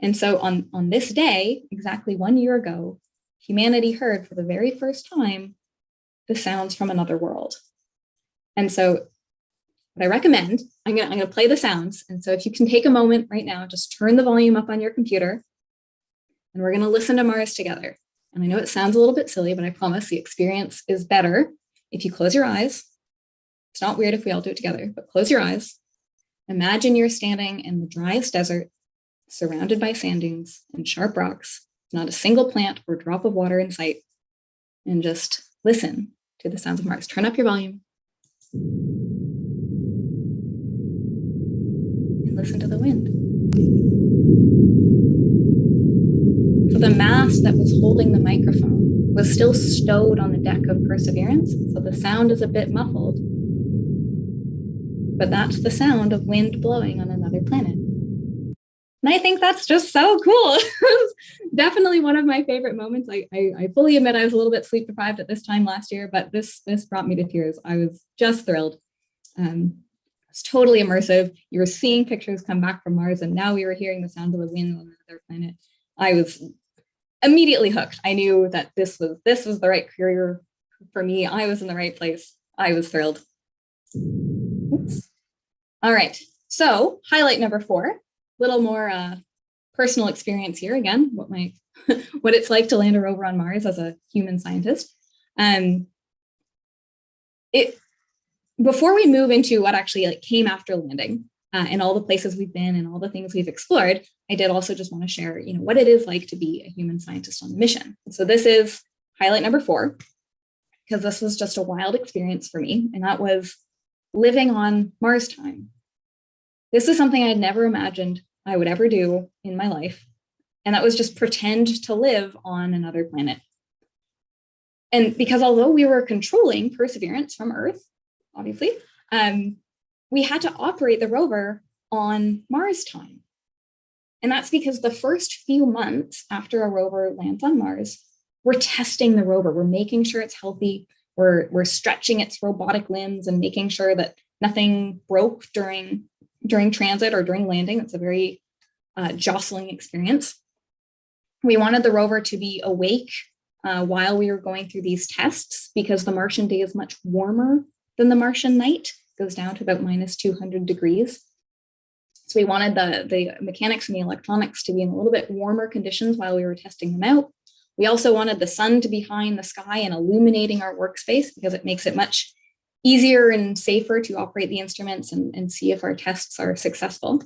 And so on this day, exactly 1 year ago, humanity heard for the very first time the sounds from another world. And so what I recommend, I'm gonna play the sounds. And so if you can take a moment right now, just turn the volume up on your computer, and we're gonna listen to Mars together. And I know it sounds a little bit silly, but I promise the experience is better if you close your eyes. It's not weird if we all do it together, but close your eyes. Imagine you're standing in the driest desert, surrounded by sand dunes and sharp rocks, not a single plant or drop of water in sight, and just listen to the sounds of Mars. Turn up your volume. And listen to the wind. So the mast that was holding the microphone was still stowed on the deck of Perseverance, so the sound is a bit muffled. But that's the sound of wind blowing on another planet. And I think that's just so cool. Definitely one of my favorite moments. I fully admit I was a little bit sleep deprived at this time last year, but this brought me to tears. I was just thrilled. It's totally immersive. You were seeing pictures come back from Mars, and now we were hearing the sound of the wind on another planet. I was immediately hooked. I knew that this was the right career for me. I was in the right place. I was thrilled. Oops. All right. So highlight number 4. Little more personal experience here again, what it's like to land a rover on Mars as a human scientist. Before we move into what actually came after landing and all the places we've been and all the things we've explored, I did also just want to share, what it is like to be a human scientist on the mission. So this is highlight number 4, because this was just a wild experience for me, and that was living on Mars time. This is something I'd never imagined I would ever do in my life. And that was just pretend to live on another planet. And because although we were controlling Perseverance from Earth, obviously, we had to operate the rover on Mars time. And that's because the first few months after a rover lands on Mars, we're testing the rover. We're making sure it's healthy. We're stretching its robotic limbs and making sure that nothing broke during transit or during landing. It's a very jostling experience. We wanted the rover to be awake while we were going through these tests, because the Martian day is much warmer than the Martian night. It goes down to about -200 degrees. So we wanted the mechanics and the electronics to be in a little bit warmer conditions while we were testing them out. We also wanted the sun to be high in the sky and illuminating our workspace, because it makes it much easier and safer to operate the instruments and see if our tests are successful.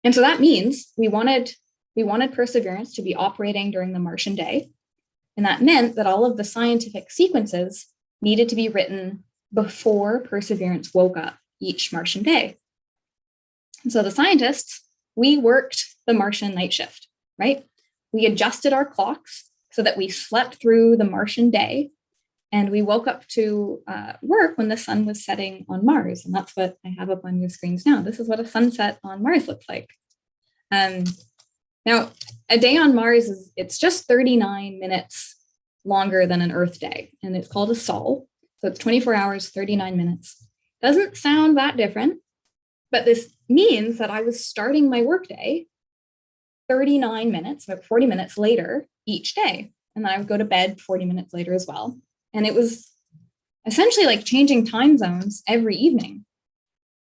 And so that means we wanted Perseverance to be operating during the Martian day. And that meant that all of the scientific sequences needed to be written before Perseverance woke up each Martian day. And so the scientists, we worked the Martian night shift, right? We adjusted our clocks so that we slept through the Martian day, and we woke up to work when the sun was setting on Mars. And that's what I have up on your screens now. This is what a sunset on Mars looks like. Now, a day on Mars it's just 39 minutes longer than an Earth day, and it's called a sol. So it's 24 hours, 39 minutes. Doesn't sound that different, but this means that I was starting my workday 39 minutes, about 40 minutes later each day. And then I would go to bed 40 minutes later as well. And it was essentially like changing time zones every evening.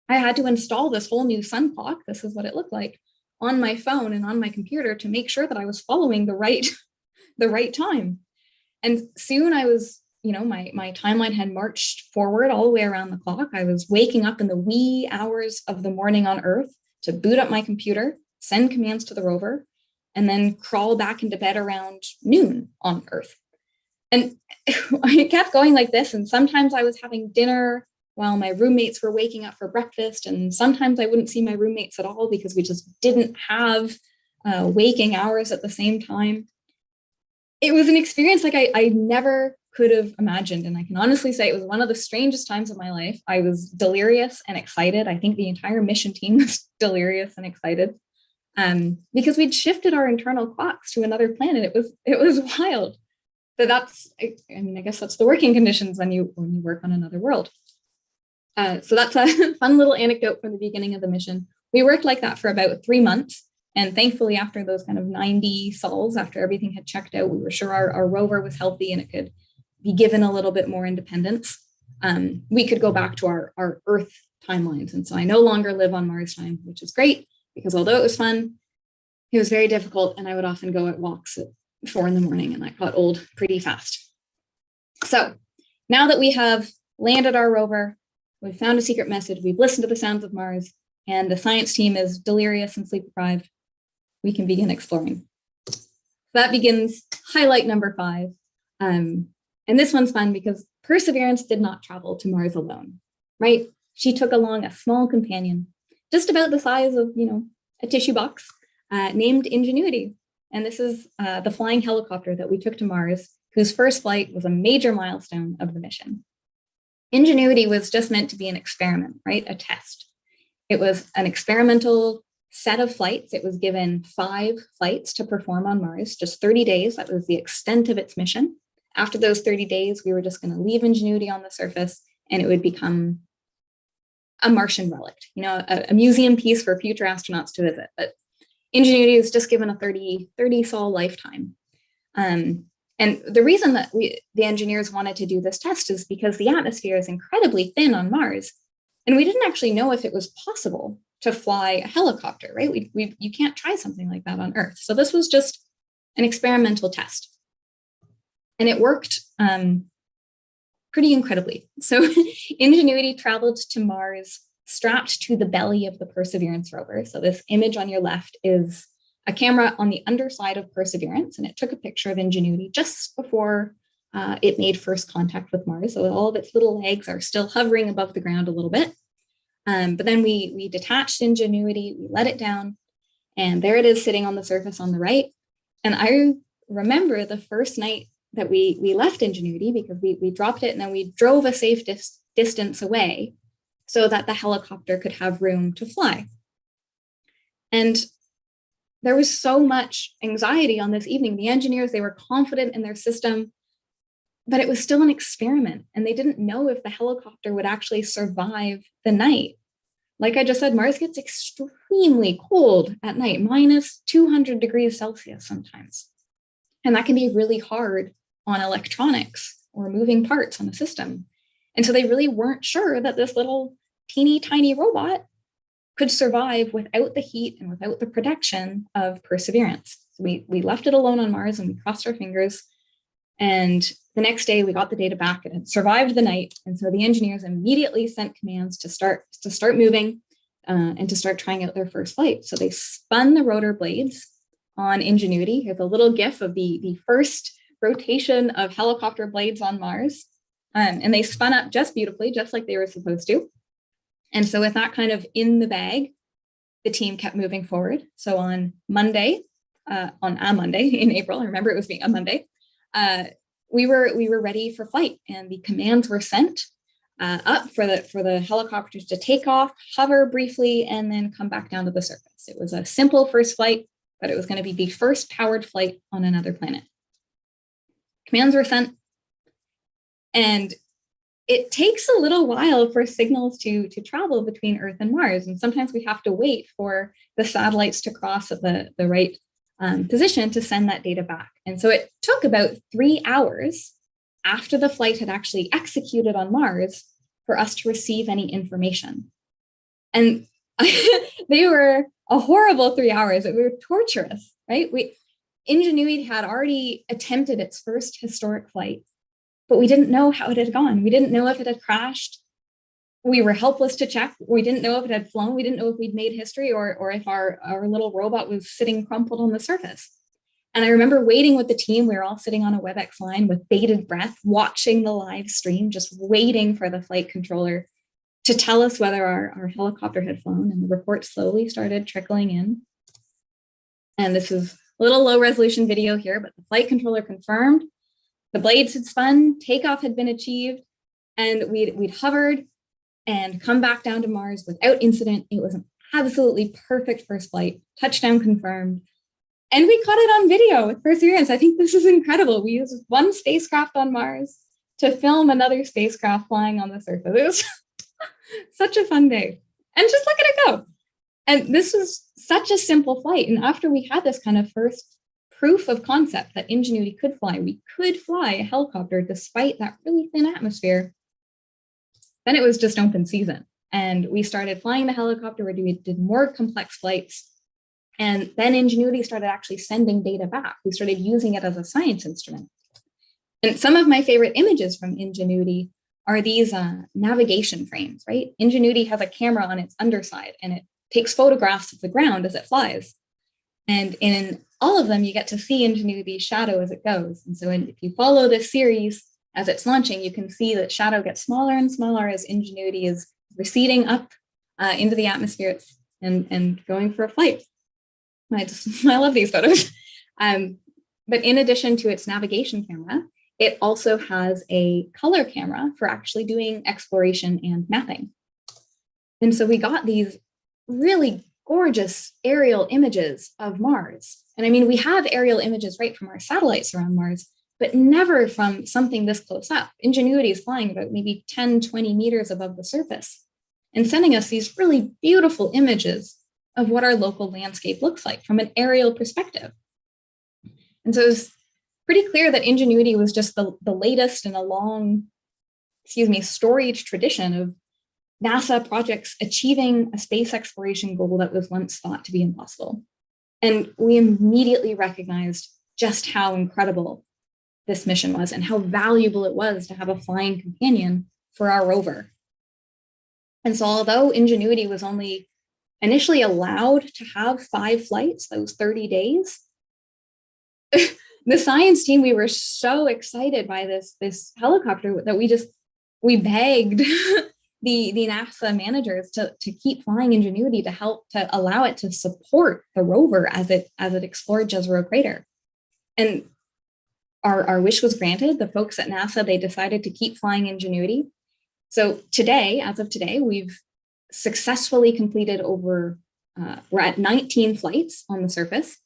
I had to install this whole new sun clock. This is what it looked like on my phone and on my computer to make sure that I was following the right time. And soon I was, my timeline had marched forward all the way around the clock. I was waking up in the wee hours of the morning on Earth to boot up my computer, send commands to the rover, and then crawl back into bed around noon on Earth. And I kept going like this. And sometimes I was having dinner while my roommates were waking up for breakfast. And sometimes I wouldn't see my roommates at all because we just didn't have waking hours at the same time. It was an experience like I never could have imagined. And I can honestly say it was one of the strangest times of my life. I was delirious and excited. I think the entire mission team was delirious and excited because we'd shifted our internal clocks to another planet. It was wild. So I guess that's the working conditions when you work on another world. So that's a fun little anecdote from the beginning of the mission. We worked like that for about 3 months. And thankfully, after those kind of 90 sols, after everything had checked out, we were sure our rover was healthy and it could be given a little bit more independence. We could go back to our Earth timelines. And so I no longer live on Mars time, which is great because although it was fun, it was very difficult. And I would often go at walks at 4 a.m, and that got old pretty fast. So now that we have landed our rover, we've found a secret message, we've listened to the sounds of Mars, and the science team is delirious and sleep deprived, we can begin exploring. That begins highlight number 5. And this one's fun because Perseverance did not travel to Mars alone, right? She took along a small companion, just about the size of, a tissue box, named Ingenuity. And this is the flying helicopter that we took to Mars, whose first flight was a major milestone of the mission. Ingenuity was just meant to be an experiment, right? A test. It was an experimental set of flights. It was given 5 flights to perform on Mars, just 30 days. That was the extent of its mission. After those 30 days, we were just going to leave Ingenuity on the surface, and it would become a Martian relic, a museum piece for future astronauts to visit. But Ingenuity was just given a 30 sol lifetime. And the reason that the engineers wanted to do this test is because the atmosphere is incredibly thin on Mars. And we didn't actually know if it was possible to fly a helicopter, right? You can't try something like that on Earth. So this was just an experimental test. And it worked pretty incredibly. So Ingenuity traveled to Mars strapped to the belly of the Perseverance rover. So this image on your left is a camera on the underside of Perseverance, and it took a picture of Ingenuity just before it made first contact with Mars. So all of its little legs are still hovering above the ground a little bit. But then we detached Ingenuity, we let it down, and there it is sitting on the surface on the right. And I remember the first night that we left Ingenuity, because we dropped it and then we drove a safe distance away so that the helicopter could have room to fly. And there was so much anxiety on this evening. The engineers, they were confident in their system, but it was still an experiment, and they didn't know if the helicopter would actually survive the night. Like I just said, Mars gets extremely cold at night, minus 200 degrees Celsius sometimes. And that can be really hard on electronics or moving parts on the system. And so they really weren't sure that this little teeny tiny robot could survive without the heat and without the protection of Perseverance. So we left it alone on Mars and we crossed our fingers. And the next day we got the data back and it survived the night. And so the engineers immediately sent commands to start moving and to start trying out their first flight. So they spun the rotor blades on Ingenuity. Here's a little GIF of the first rotation of helicopter blades on Mars. And they spun up just beautifully, just like they were supposed to. And so with that kind of in the bag, the team kept moving forward. So on Monday in April, I remember it was being a Monday, we were ready for flight, and the commands were sent up for the helicopters to take off, hover briefly, and then come back down to the surface. It was a simple first flight, but it was going to be the first powered flight on another planet. Commands were sent, and it takes a little while for signals to travel between Earth and Mars. And sometimes we have to wait for the satellites to cross at the right position to send that data back. And so it took about 3 hours after the flight had actually executed on Mars for us to receive any information. And they were a horrible 3 hours. They were torturous, right? Ingenuity had already attempted its first historic flight, but we didn't know how it had gone. We didn't know if it had crashed. We were helpless to check. We didn't know if it had flown. We didn't know if we'd made history or if our little robot was sitting crumpled on the surface. And I remember waiting with the team. We were all sitting on a WebEx line with bated breath, watching the live stream, just waiting for the flight controller to tell us whether our helicopter had flown. And the report slowly started trickling in. And this is a little low resolution video here, but the flight controller confirmed the blades had spun, takeoff had been achieved, and we'd hovered and come back down to Mars without incident. It was an absolutely perfect first flight, touchdown confirmed. And we caught it on video with Perseverance. I think this is incredible. We used one spacecraft on Mars to film another spacecraft flying on the surface. It was such a fun day. And just look at it go. And this was such a simple flight. And after we had this kind of first proof of concept that Ingenuity could fly, we could fly a helicopter despite that really thin atmosphere, then it was just open season. And we started flying the helicopter. We did more complex flights. And then Ingenuity started actually sending data back. We started using it as a science instrument. And some of my favorite images from Ingenuity are these navigation frames, right? Ingenuity has a camera on its underside, and it takes photographs of the ground as it flies. And in all of them, you get to see Ingenuity's shadow as it goes. And so if you follow this series as it's launching, you can see that shadow gets smaller and smaller as Ingenuity is receding up into the atmosphere. and going for a flight. I love these photos. But in addition to its navigation camera, it also has a color camera for actually doing exploration and mapping. And so we got these really gorgeous aerial images of Mars. And I mean, we have aerial images right from our satellites around Mars, but never from something this close up. Ingenuity is flying about maybe 10, 20 meters above the surface and sending us these really beautiful images of what our local landscape looks like from an aerial perspective. And so it was pretty clear that Ingenuity was just the latest in a long, storied tradition of NASA projects achieving a space exploration goal that was once thought to be impossible. And we immediately recognized just how incredible this mission was and how valuable it was to have a flying companion for our rover. And so although Ingenuity was only initially allowed to have 5 flights, those 30 days, the science team, we were so excited by this helicopter that we begged the NASA managers to keep flying Ingenuity to allow it to support the rover as it explored Jezero Crater. And our wish was granted. The folks at NASA, they decided to keep flying Ingenuity. So today, as of today, we've successfully completed we're at 19 flights on the surface,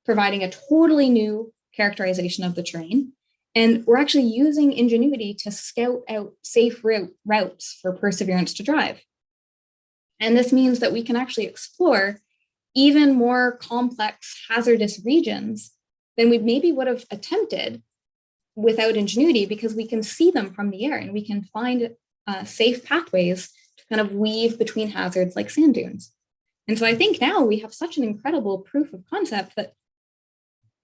providing a totally new characterization of the terrain. And we're actually using Ingenuity to scout out safe routes for Perseverance to drive. And this means that we can actually explore even more complex, hazardous regions than we maybe would have attempted without Ingenuity, because we can see them from the air and we can find safe pathways to kind of weave between hazards like sand dunes. And so I think now we have such an incredible proof of concept that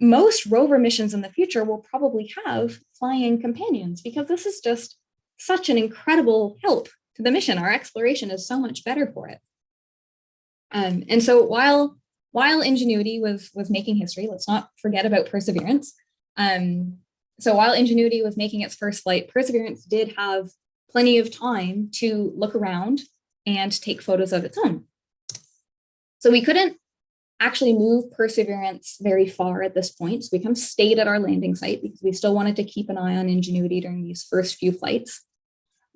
most rover missions in the future will probably have flying companions, because this is just such an incredible help to the mission. Our exploration is so much better for it. And so while Ingenuity was making history, let's not forget about Perseverance. So while Ingenuity was making its first flight, Perseverance did have plenty of time to look around and take photos of its own. So we couldn't actually move Perseverance very far at this point. So we kind of stayed at our landing site because we still wanted to keep an eye on Ingenuity during these first few flights.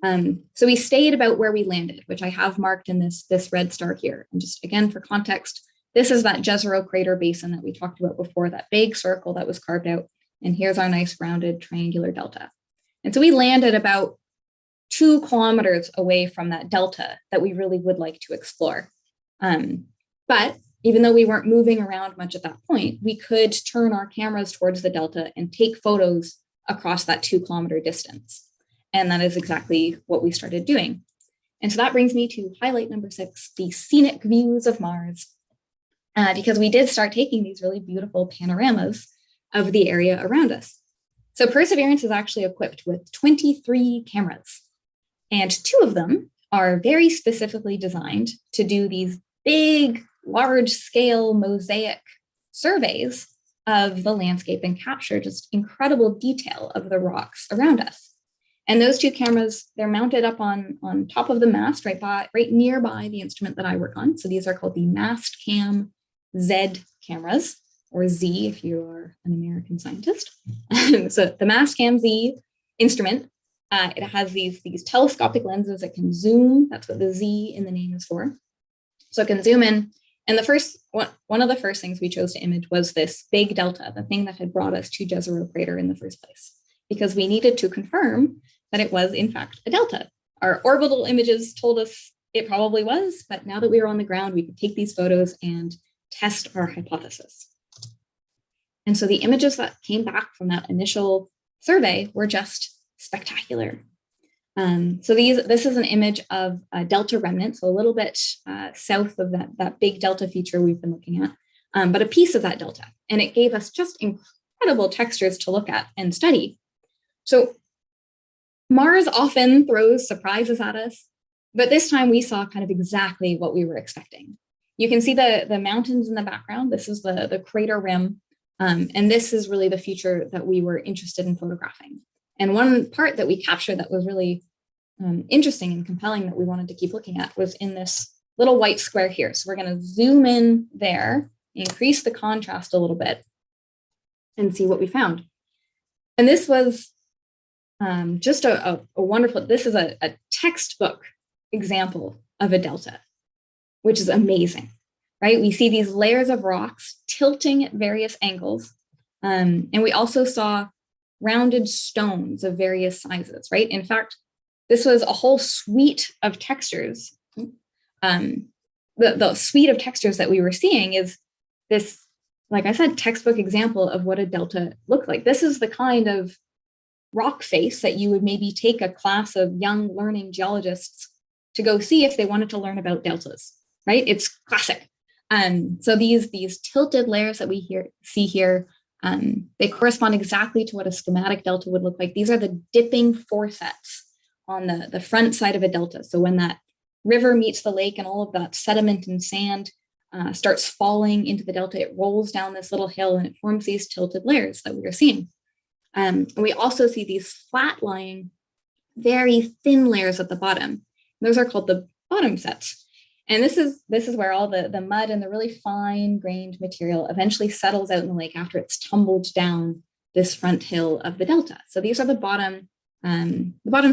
So we stayed about where we landed, which I have marked in this red star here. And just again, for context, this is that Jezero Crater basin that we talked about before, that big circle that was carved out. And here's our nice rounded triangular delta. And so we landed about 2 kilometers away from that delta that we really would like to explore. But even though we weren't moving around much at that point, we could turn our cameras towards the delta and take photos across that 2 kilometer distance. And that is exactly what we started doing. And so that brings me to highlight number 6, the scenic views of Mars, because we did start taking these really beautiful panoramas of the area around us. So Perseverance is actually equipped with 23 cameras, and 2 of them are very specifically designed to do these big, large-scale mosaic surveys of the landscape and capture just incredible detail of the rocks around us. And those 2 cameras, they're mounted up on top of the mast, right nearby the instrument that I work on. So these are called the MastCam Z cameras, or Z if you are an American scientist. So the MastCam Z instrument, it has these telescopic lenses that can zoom. That's what the Z in the name is for. So it can zoom in. And one of the first things we chose to image was this big delta, the thing that had brought us to Jezero Crater in the first place, because we needed to confirm that it was in fact a delta. Our orbital images told us it probably was, but now that we were on the ground, we could take these photos and test our hypothesis. And so the images that came back from that initial survey were just spectacular. So this is an image of a delta remnant, so a little bit south of that big delta feature we've been looking at, but a piece of that delta. And it gave us just incredible textures to look at and study. So Mars often throws surprises at us, but this time we saw kind of exactly what we were expecting. You can see the mountains in the background. This is the crater rim, and this is really the feature that we were interested in photographing. And one part that we captured that was really interesting and compelling that we wanted to keep looking at was in this little white square here. So we're going to zoom in there, increase the contrast a little bit, and see what we found. And this was just a wonderful, this is a textbook example of a delta, which is amazing, right? We see these layers of rocks tilting at various angles. And we also saw rounded stones of various sizes, right? In fact, this was a whole suite of textures. The suite of textures that we were seeing is this, like I said, textbook example of what a delta looked like. This is the kind of rock face that you would maybe take a class of young learning geologists to go see if they wanted to learn about deltas, right? It's classic. So these tilted layers that we see here, they correspond exactly to what a schematic delta would look like. These are the dipping foresets on the front side of a delta. So when that river meets the lake and all of that sediment and sand starts falling into the delta, it rolls down this little hill and it forms these tilted layers that we are seeing. And we also see these flat-lying, very thin layers at the bottom. Those are called the bottom sets. And this is where all the mud and the really fine-grained material eventually settles out in the lake after it's tumbled down this front hill of the delta. So these are the bottom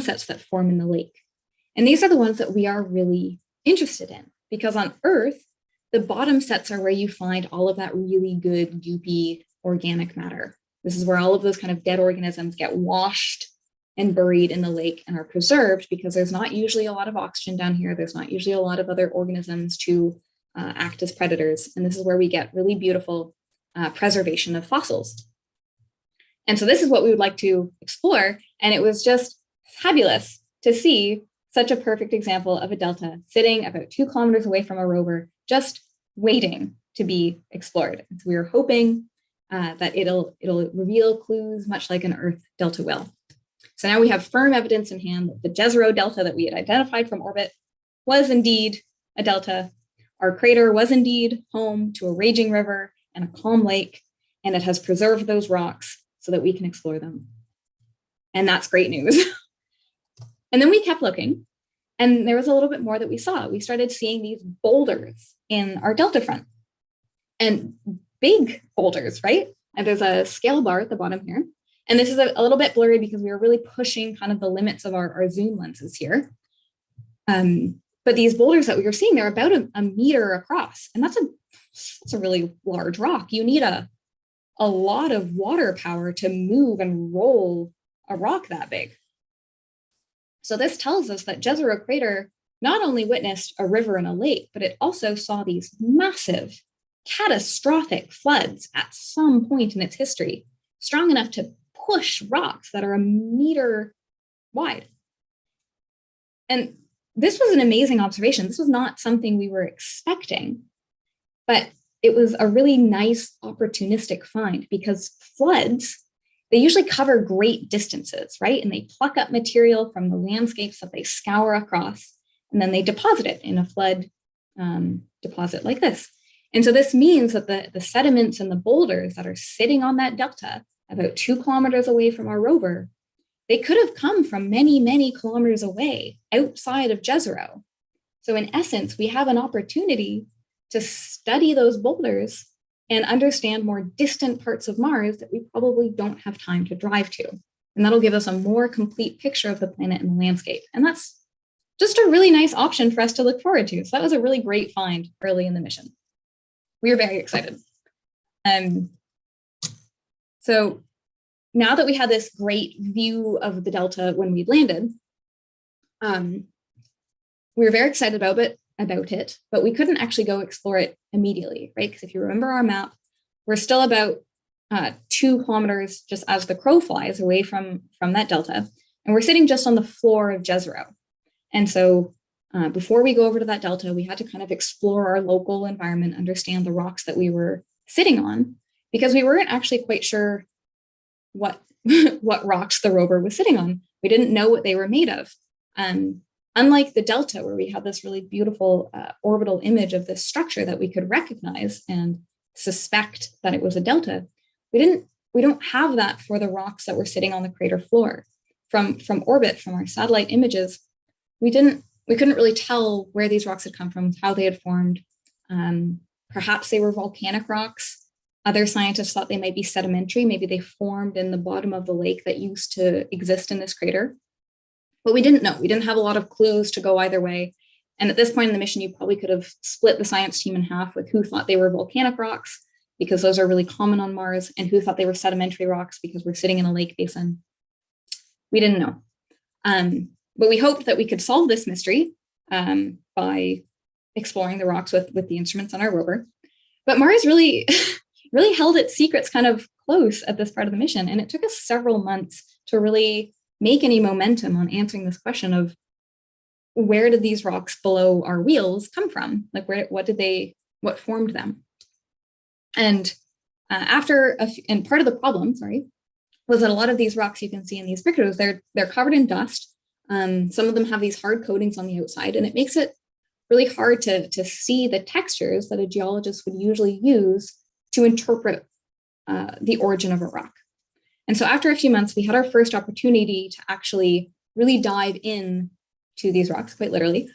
sets that form in the lake. And these are the ones that we are really interested in, because on Earth, the bottom sets are where you find all of that really good, goopy organic matter. This is where all of those kind of dead organisms get washed and buried in the lake and are preserved, because there's not usually a lot of oxygen down here. There's not usually a lot of other organisms to act as predators. And this is where we get really beautiful preservation of fossils. And so this is what we would like to explore. And it was just fabulous to see such a perfect example of a delta sitting about 2 kilometers away from a rover, just waiting to be explored. And so we were hoping that it'll reveal clues much like an Earth delta will. So now we have firm evidence in hand that the Jezero delta that we had identified from orbit was indeed a delta. Our crater was indeed home to a raging river and a calm lake, and it has preserved those rocks so that we can explore them. And that's great news. And then we kept looking, and there was a little bit more that we saw. We started seeing these boulders in our delta front, and big boulders, right? And there's a scale bar at the bottom here. And this is a little bit blurry because we were really pushing kind of the limits of our zoom lenses here. But these boulders that we were seeing, they're about a meter across. And that's a really large rock. You need a lot of water power to move and roll a rock that big. So this tells us that Jezero crater not only witnessed a river and a lake, but it also saw these massive, catastrophic floods at some point in its history, strong enough to push rocks that are a meter wide. And this was an amazing observation. This was not something we were expecting, but it was a really nice opportunistic find, because floods, they usually cover great distances, right? And they pluck up material from the landscapes that they scour across, and then they deposit it in a flood deposit like this. And so this means that the sediments and the boulders that are sitting on that delta about 2 kilometers away from our rover, they could have come from many, many kilometers away outside of Jezero. So in essence, we have an opportunity to study those boulders and understand more distant parts of Mars that we probably don't have time to drive to. And that'll give us a more complete picture of the planet and the landscape. And that's just a really nice option for us to look forward to. So that was a really great find early in the mission. We were very excited. So now that we had this great view of the delta when we landed, we were very excited about it, but we couldn't actually go explore it immediately, right? Because if you remember our map, we're still about 2 kilometers just as the crow flies away from that delta. And we're sitting just on the floor of Jezero. And so before we go over to that delta, we had to kind of explore our local environment, understand the rocks that we were sitting on, because we weren't actually quite sure what rocks the rover was sitting on. We didn't know what they were made of. Unlike the delta, where we had this really beautiful orbital image of this structure that we could recognize and suspect that it was a delta, we don't have that for the rocks that were sitting on the crater floor. From orbit, from our satellite images, we didn't we couldn't really tell where these rocks had come from, how they had formed. Perhaps they were volcanic rocks. Other scientists thought they might be sedimentary. Maybe they formed in the bottom of the lake that used to exist in this crater. But we didn't know. We didn't have a lot of clues to go either way. And at this point in the mission, you probably could have split the science team in half with who thought they were volcanic rocks, because those are really common on Mars, and who thought they were sedimentary rocks because we're sitting in a lake basin. We didn't know. But we hoped that we could solve this mystery by exploring the rocks with the instruments on our rover. But Mars really, really held its secrets kind of close at this part of the mission. And it took us several months to really make any momentum on answering this question of, where did these rocks below our wheels come from? Like, what formed them? And and part of the problem, was that a lot of these rocks you can see in these pictures, they're covered in dust. Some of them have these hard coatings on the outside, and it makes it really hard to see the textures that a geologist would usually use to interpret the origin of a rock. And so after a few months, we had our first opportunity to actually really dive in to these rocks, quite literally,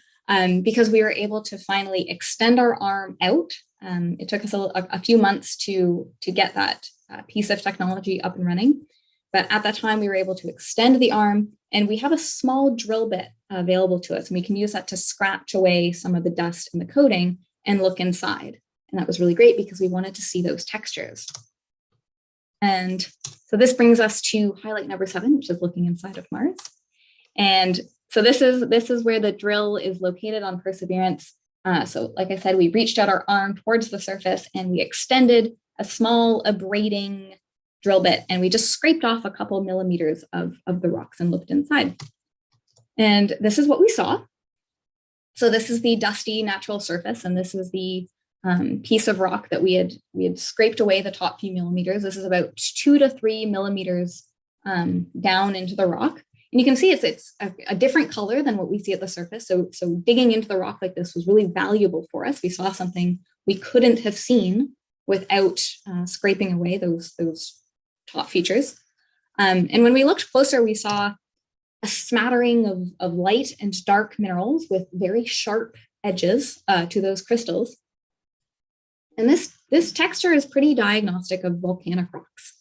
because we were able to finally extend our arm out. It took us a few months to get that piece of technology up and running. But at that time, we were able to extend the arm, and we have a small drill bit available to us, and we can use that to scratch away some of the dust and the coating and look inside. And that was really great because we wanted to see those textures. And so this brings us to highlight number 7, which is looking inside of Mars. And so this is where the drill is located on Perseverance. So like I said, we reached out our arm towards the surface, and we extended a small abrading drill bit, and we just scraped off a couple millimeters of the rocks and looked inside. And this is what we saw. So this is the dusty natural surface, and this is the piece of rock that we had scraped away the top few millimeters. This is about 2 to 3 millimeters down into the rock. And you can see it's a different color than what we see at the surface. So digging into the rock like this was really valuable for us. We saw something we couldn't have seen without scraping away those top features. And when we looked closer, we saw a smattering of light and dark minerals with very sharp edges to those crystals. And this texture is pretty diagnostic of volcanic rocks,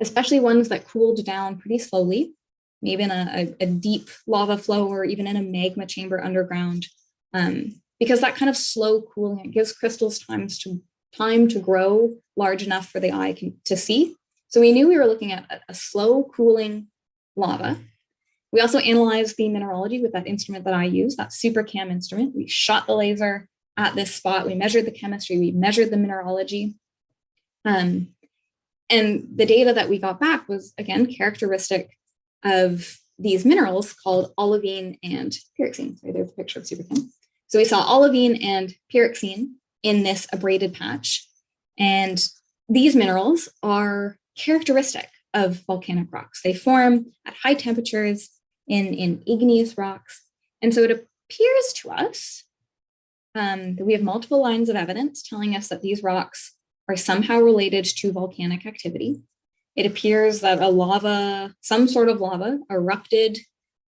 especially ones that cooled down pretty slowly, maybe in a deep lava flow or even in a magma chamber underground, because that kind of slow cooling, it gives crystals time to grow large enough for the eye to see. So we knew we were looking at a slow cooling lava. We also analyzed the mineralogy with that instrument that I use, that SuperCam instrument. We shot the laser at this spot. We measured the chemistry. We measured the mineralogy. And the data that we got back was, again, characteristic of these minerals called olivine and pyroxene. Sorry, there's a picture of SuperCam. So we saw olivine and pyroxene in this abraded patch. And these minerals are characteristic of volcanic rocks. They form at high temperatures in igneous rocks. And so it appears to us that we have multiple lines of evidence telling us that these rocks are somehow related to volcanic activity. It appears that some sort of lava erupted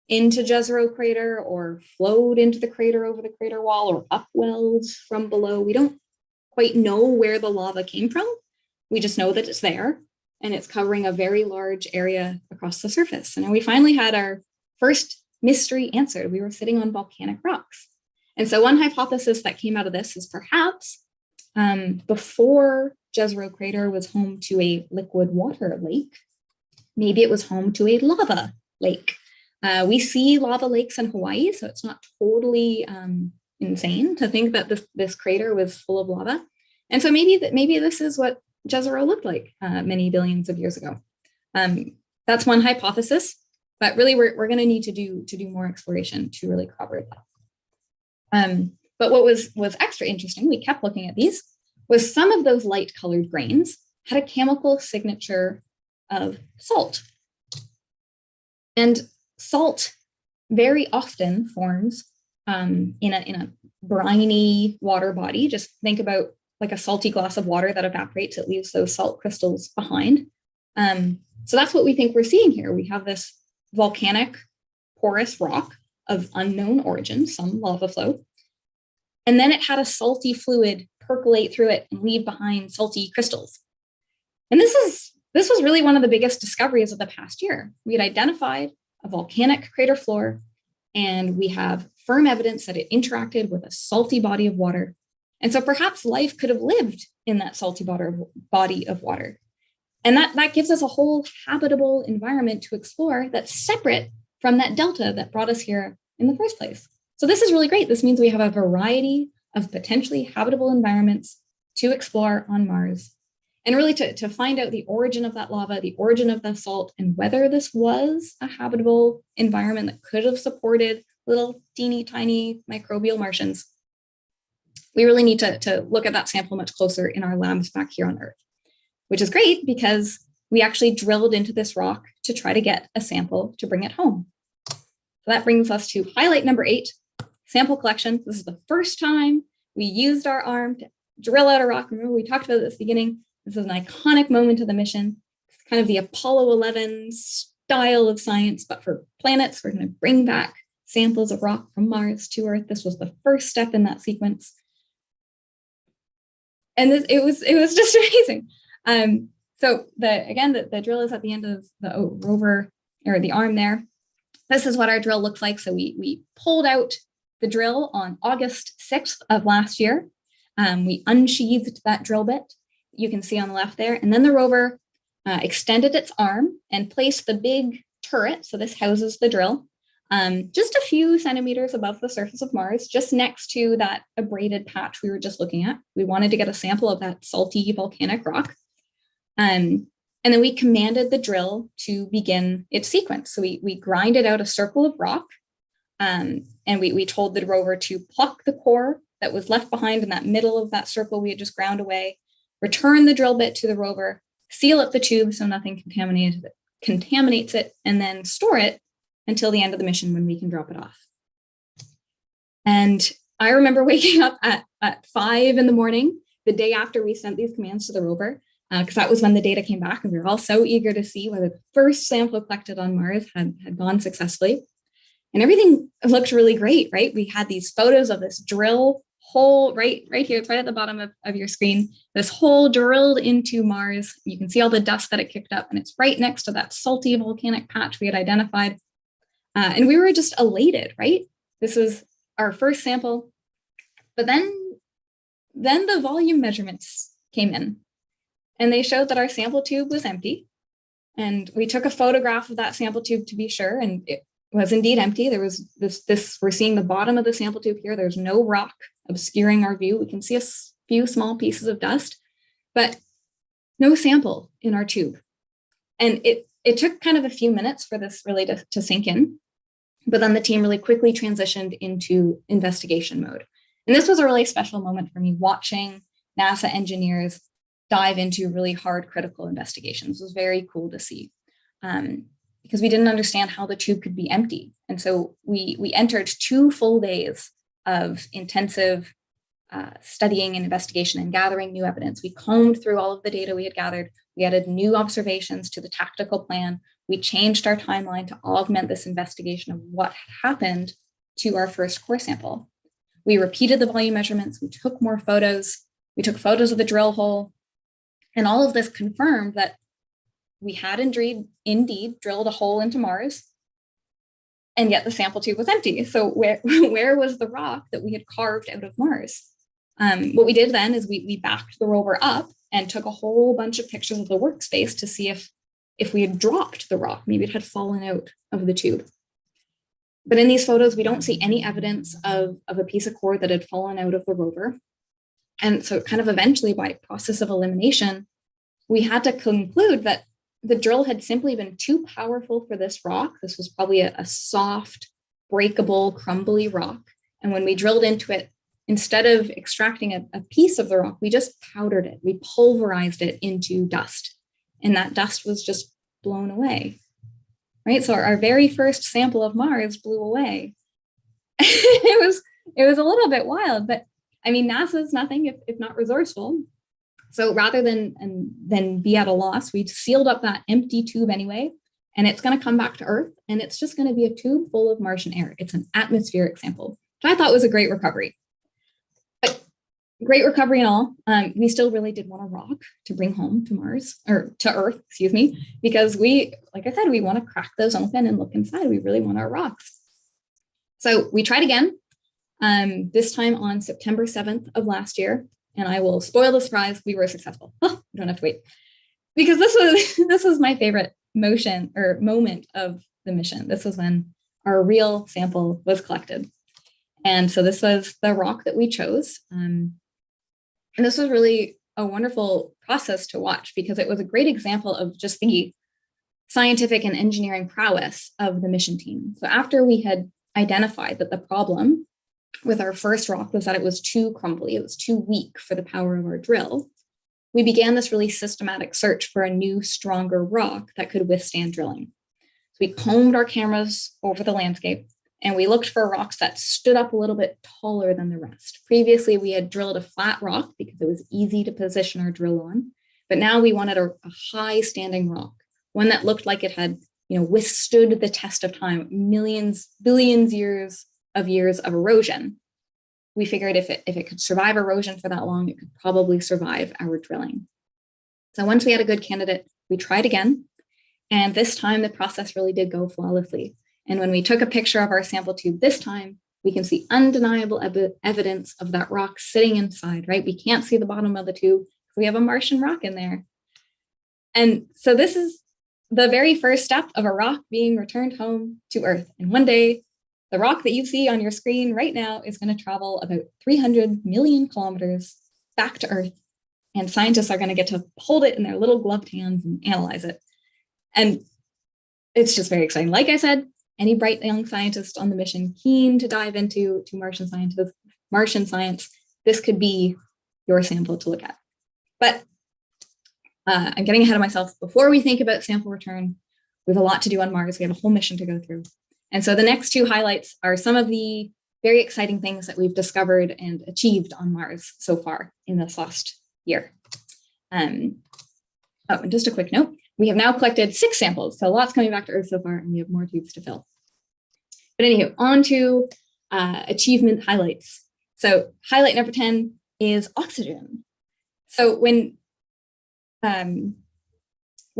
into Jezero crater or flowed into the crater over the crater wall or upwelled from below. We don't quite know where the lava came from. We just know that it's there and it's covering a very large area across the surface. And we finally had our first mystery answered. We were sitting on volcanic rocks. And so one hypothesis that came out of this is perhaps before Jezero crater was home to a liquid water lake, maybe it was home to a lava lake. We see lava lakes in Hawaii, so it's not totally insane to think that this crater was full of lava. And so maybe this is what Jezero looked like many billions of years ago. That's one hypothesis, but really we're going to need to do more exploration to really corroborate that. But what was extra interesting, we kept looking at these, was some of those light colored grains had a chemical signature of salt. And salt very often forms in a briny water body. Just think about like a salty glass of water that evaporates, it leaves those salt crystals behind. So that's what we think we're seeing here. We have this volcanic porous rock of unknown origin, some lava flow. And then it had a salty fluid percolate through it and leave behind salty crystals. And this was really one of the biggest discoveries of the past year. We had identified a volcanic crater floor, and we have firm evidence that it interacted with a salty body of water. And so perhaps life could have lived in that salty body of water. And that gives us a whole habitable environment to explore that's separate from that delta that brought us here in the first place. So this is really great. This means we have a variety of potentially habitable environments to explore on Mars, and really to find out the origin of that lava, the origin of the salt, and whether this was a habitable environment that could have supported little teeny tiny microbial Martians. We really need to look at that sample much closer in our labs back here on Earth, which is great because we actually drilled into this rock to try to get a sample to bring it home. So that brings us to highlight number 8, sample collection. This is the first time we used our arm to drill out a rock. Remember, we talked about this at the beginning. This is an iconic moment of the mission. It's kind of the Apollo 11 style of science, but for planets. We're going to bring back samples of rock from Mars to Earth. This was the first step in that sequence. And it was just amazing. So the drill is at the end of the rover, or the arm there. This is what our drill looks like. So we pulled out the drill on August 6th of last year. We unsheathed that drill bit. You can see on the left there. And then the rover extended its arm and placed the big turret. So this houses the drill just a few centimeters above the surface of Mars, just next to that abraded patch we were just looking at. We wanted to get a sample of that salty volcanic rock. And then we commanded the drill to begin its sequence. So we grinded out a circle of rock, and we told the rover to pluck the core that was left behind in that middle of that circle we had just ground away, return the drill bit to the rover, seal up the tube so nothing contaminates it, and then store it until the end of the mission when we can drop it off. And I remember waking up at 5 in the morning, the day after we sent these commands to the rover, because that was when the data came back, and we were all so eager to see whether the first sample collected on Mars had gone successfully. And everything looked really great, right? We had these photos of this drill hole right here. It's right at the bottom of your screen. This hole drilled into Mars. You can see all the dust that it kicked up, and it's right next to that salty volcanic patch we had identified. And we were just elated, right? This was our first sample. But then the volume measurements came in, and they showed that our sample tube was empty. And we took a photograph of that sample tube to be sure, and it was indeed empty. There was this, we're seeing the bottom of the sample tube here. There's no rock obscuring our view. We can see a few small pieces of dust, but no sample in our tube. And it took kind of a few minutes for this really to sink in, but then the team really quickly transitioned into investigation mode. And this was a really special moment for me, watching NASA engineers dive into really hard critical investigations. It was very cool to see. Because we didn't understand how the tube could be empty. And so we entered 2 full days of intensive studying and investigation and gathering new evidence. We combed through all of the data we had gathered. We added new observations to the tactical plan. We changed our timeline to augment this investigation of what happened to our first core sample. We repeated the volume measurements. We took more photos. We took photos of the drill hole. And all of this confirmed that we had indeed drilled a hole into Mars, and yet the sample tube was empty. So where was the rock that we had carved out of Mars? What we did then is we backed the rover up and took a whole bunch of pictures of the workspace to see if we had dropped the rock. Maybe it had fallen out of the tube. But in these photos, we don't see any evidence of a piece of core that had fallen out of the rover. And so kind of eventually, by process of elimination, we had to conclude that the drill had simply been too powerful for this rock. This was probably a soft, breakable, crumbly rock. And when we drilled into it, instead of extracting a piece of the rock, we just powdered it. We pulverized it into dust. And that dust was just blown away, right? So our very first sample of Mars blew away. It was a little bit wild, but I mean, NASA's nothing if not resourceful. So rather than be at a loss, we sealed up that empty tube anyway. and it's going to come back to Earth, and it's just going to be a tube full of Martian air. It's an atmospheric sample, which I thought was a great recovery. But great recovery and all, we still really did want a rock to bring home to Mars, or to Earth, excuse me, because we, like I said, we want to crack those open and look inside. We really want our rocks. So we tried again, this time on September 7th of last year, and I will spoil the surprise, we were successful. Oh, you don't have to wait. Because this was my favorite moment of the mission. This was when our real sample was collected. And so this was the rock that we chose. And this was really a wonderful process to watch because it was a great example of just the scientific and engineering prowess of the mission team. So after we had identified that the problem with our first rock was that it was too crumbly, it was too weak for the power of our drill, we began this really systematic search for a new, stronger rock that could withstand drilling. So we combed our cameras over the landscape and we looked for rocks that stood up a little bit taller than the rest. Previously, we had drilled a flat rock because it was easy to position our drill on, but now we wanted a high standing rock, one that looked like it had, withstood the test of time, billions years of erosion. We figured if it could survive erosion for that long, it could probably survive our drilling. So once we had a good candidate, we tried again. And this time the process really did go flawlessly. And when we took a picture of our sample tube this time, we can see undeniable evidence of that rock sitting inside, right? We can't see the bottom of the tube. We have a Martian rock in there. And so this is the very first step of a rock being returned home to Earth. And one day, the rock that you see on your screen right now is going to travel about 300 million kilometers back to Earth. And scientists are going to get to hold it in their little gloved hands and analyze it. And it's just very exciting. Like I said, any bright young scientist on the mission keen to dive into Martian science, this could be your sample to look at. But I'm getting ahead of myself. Before we think about sample return, we have a lot to do on Mars. We have a whole mission to go through. And so the next two highlights are some of the very exciting things that we've discovered and achieved on Mars so far in this last year. And just a quick note, we have now collected 6 samples. So lots coming back to Earth so far, and we have more tubes to fill. But anywho, on to achievement highlights. So highlight number 10 is oxygen. So when one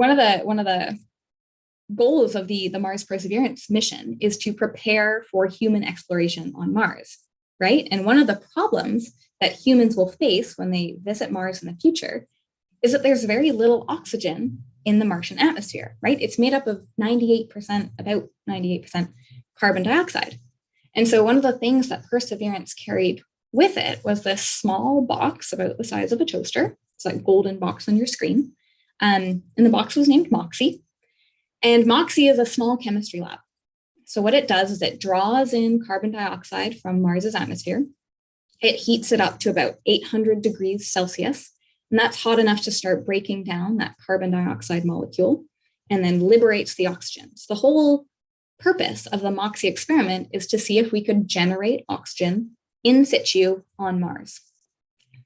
of the goals of the Mars Perseverance mission is to prepare for human exploration on Mars, right? And one of the problems that humans will face when they visit Mars in the future is that there's very little oxygen in the Martian atmosphere, right? It's made up of about 98% carbon dioxide. And so one of the things that Perseverance carried with it was this small box about the size of a toaster. It's that golden box on your screen. And the box was named MOXIE. And MOXIE is a small chemistry lab. So what it does is it draws in carbon dioxide from Mars's atmosphere. It heats it up to about 800 degrees Celsius. And that's hot enough to start breaking down that carbon dioxide molecule and then liberates the oxygen. So the whole purpose of the MOXIE experiment is to see if we could generate oxygen in situ on Mars.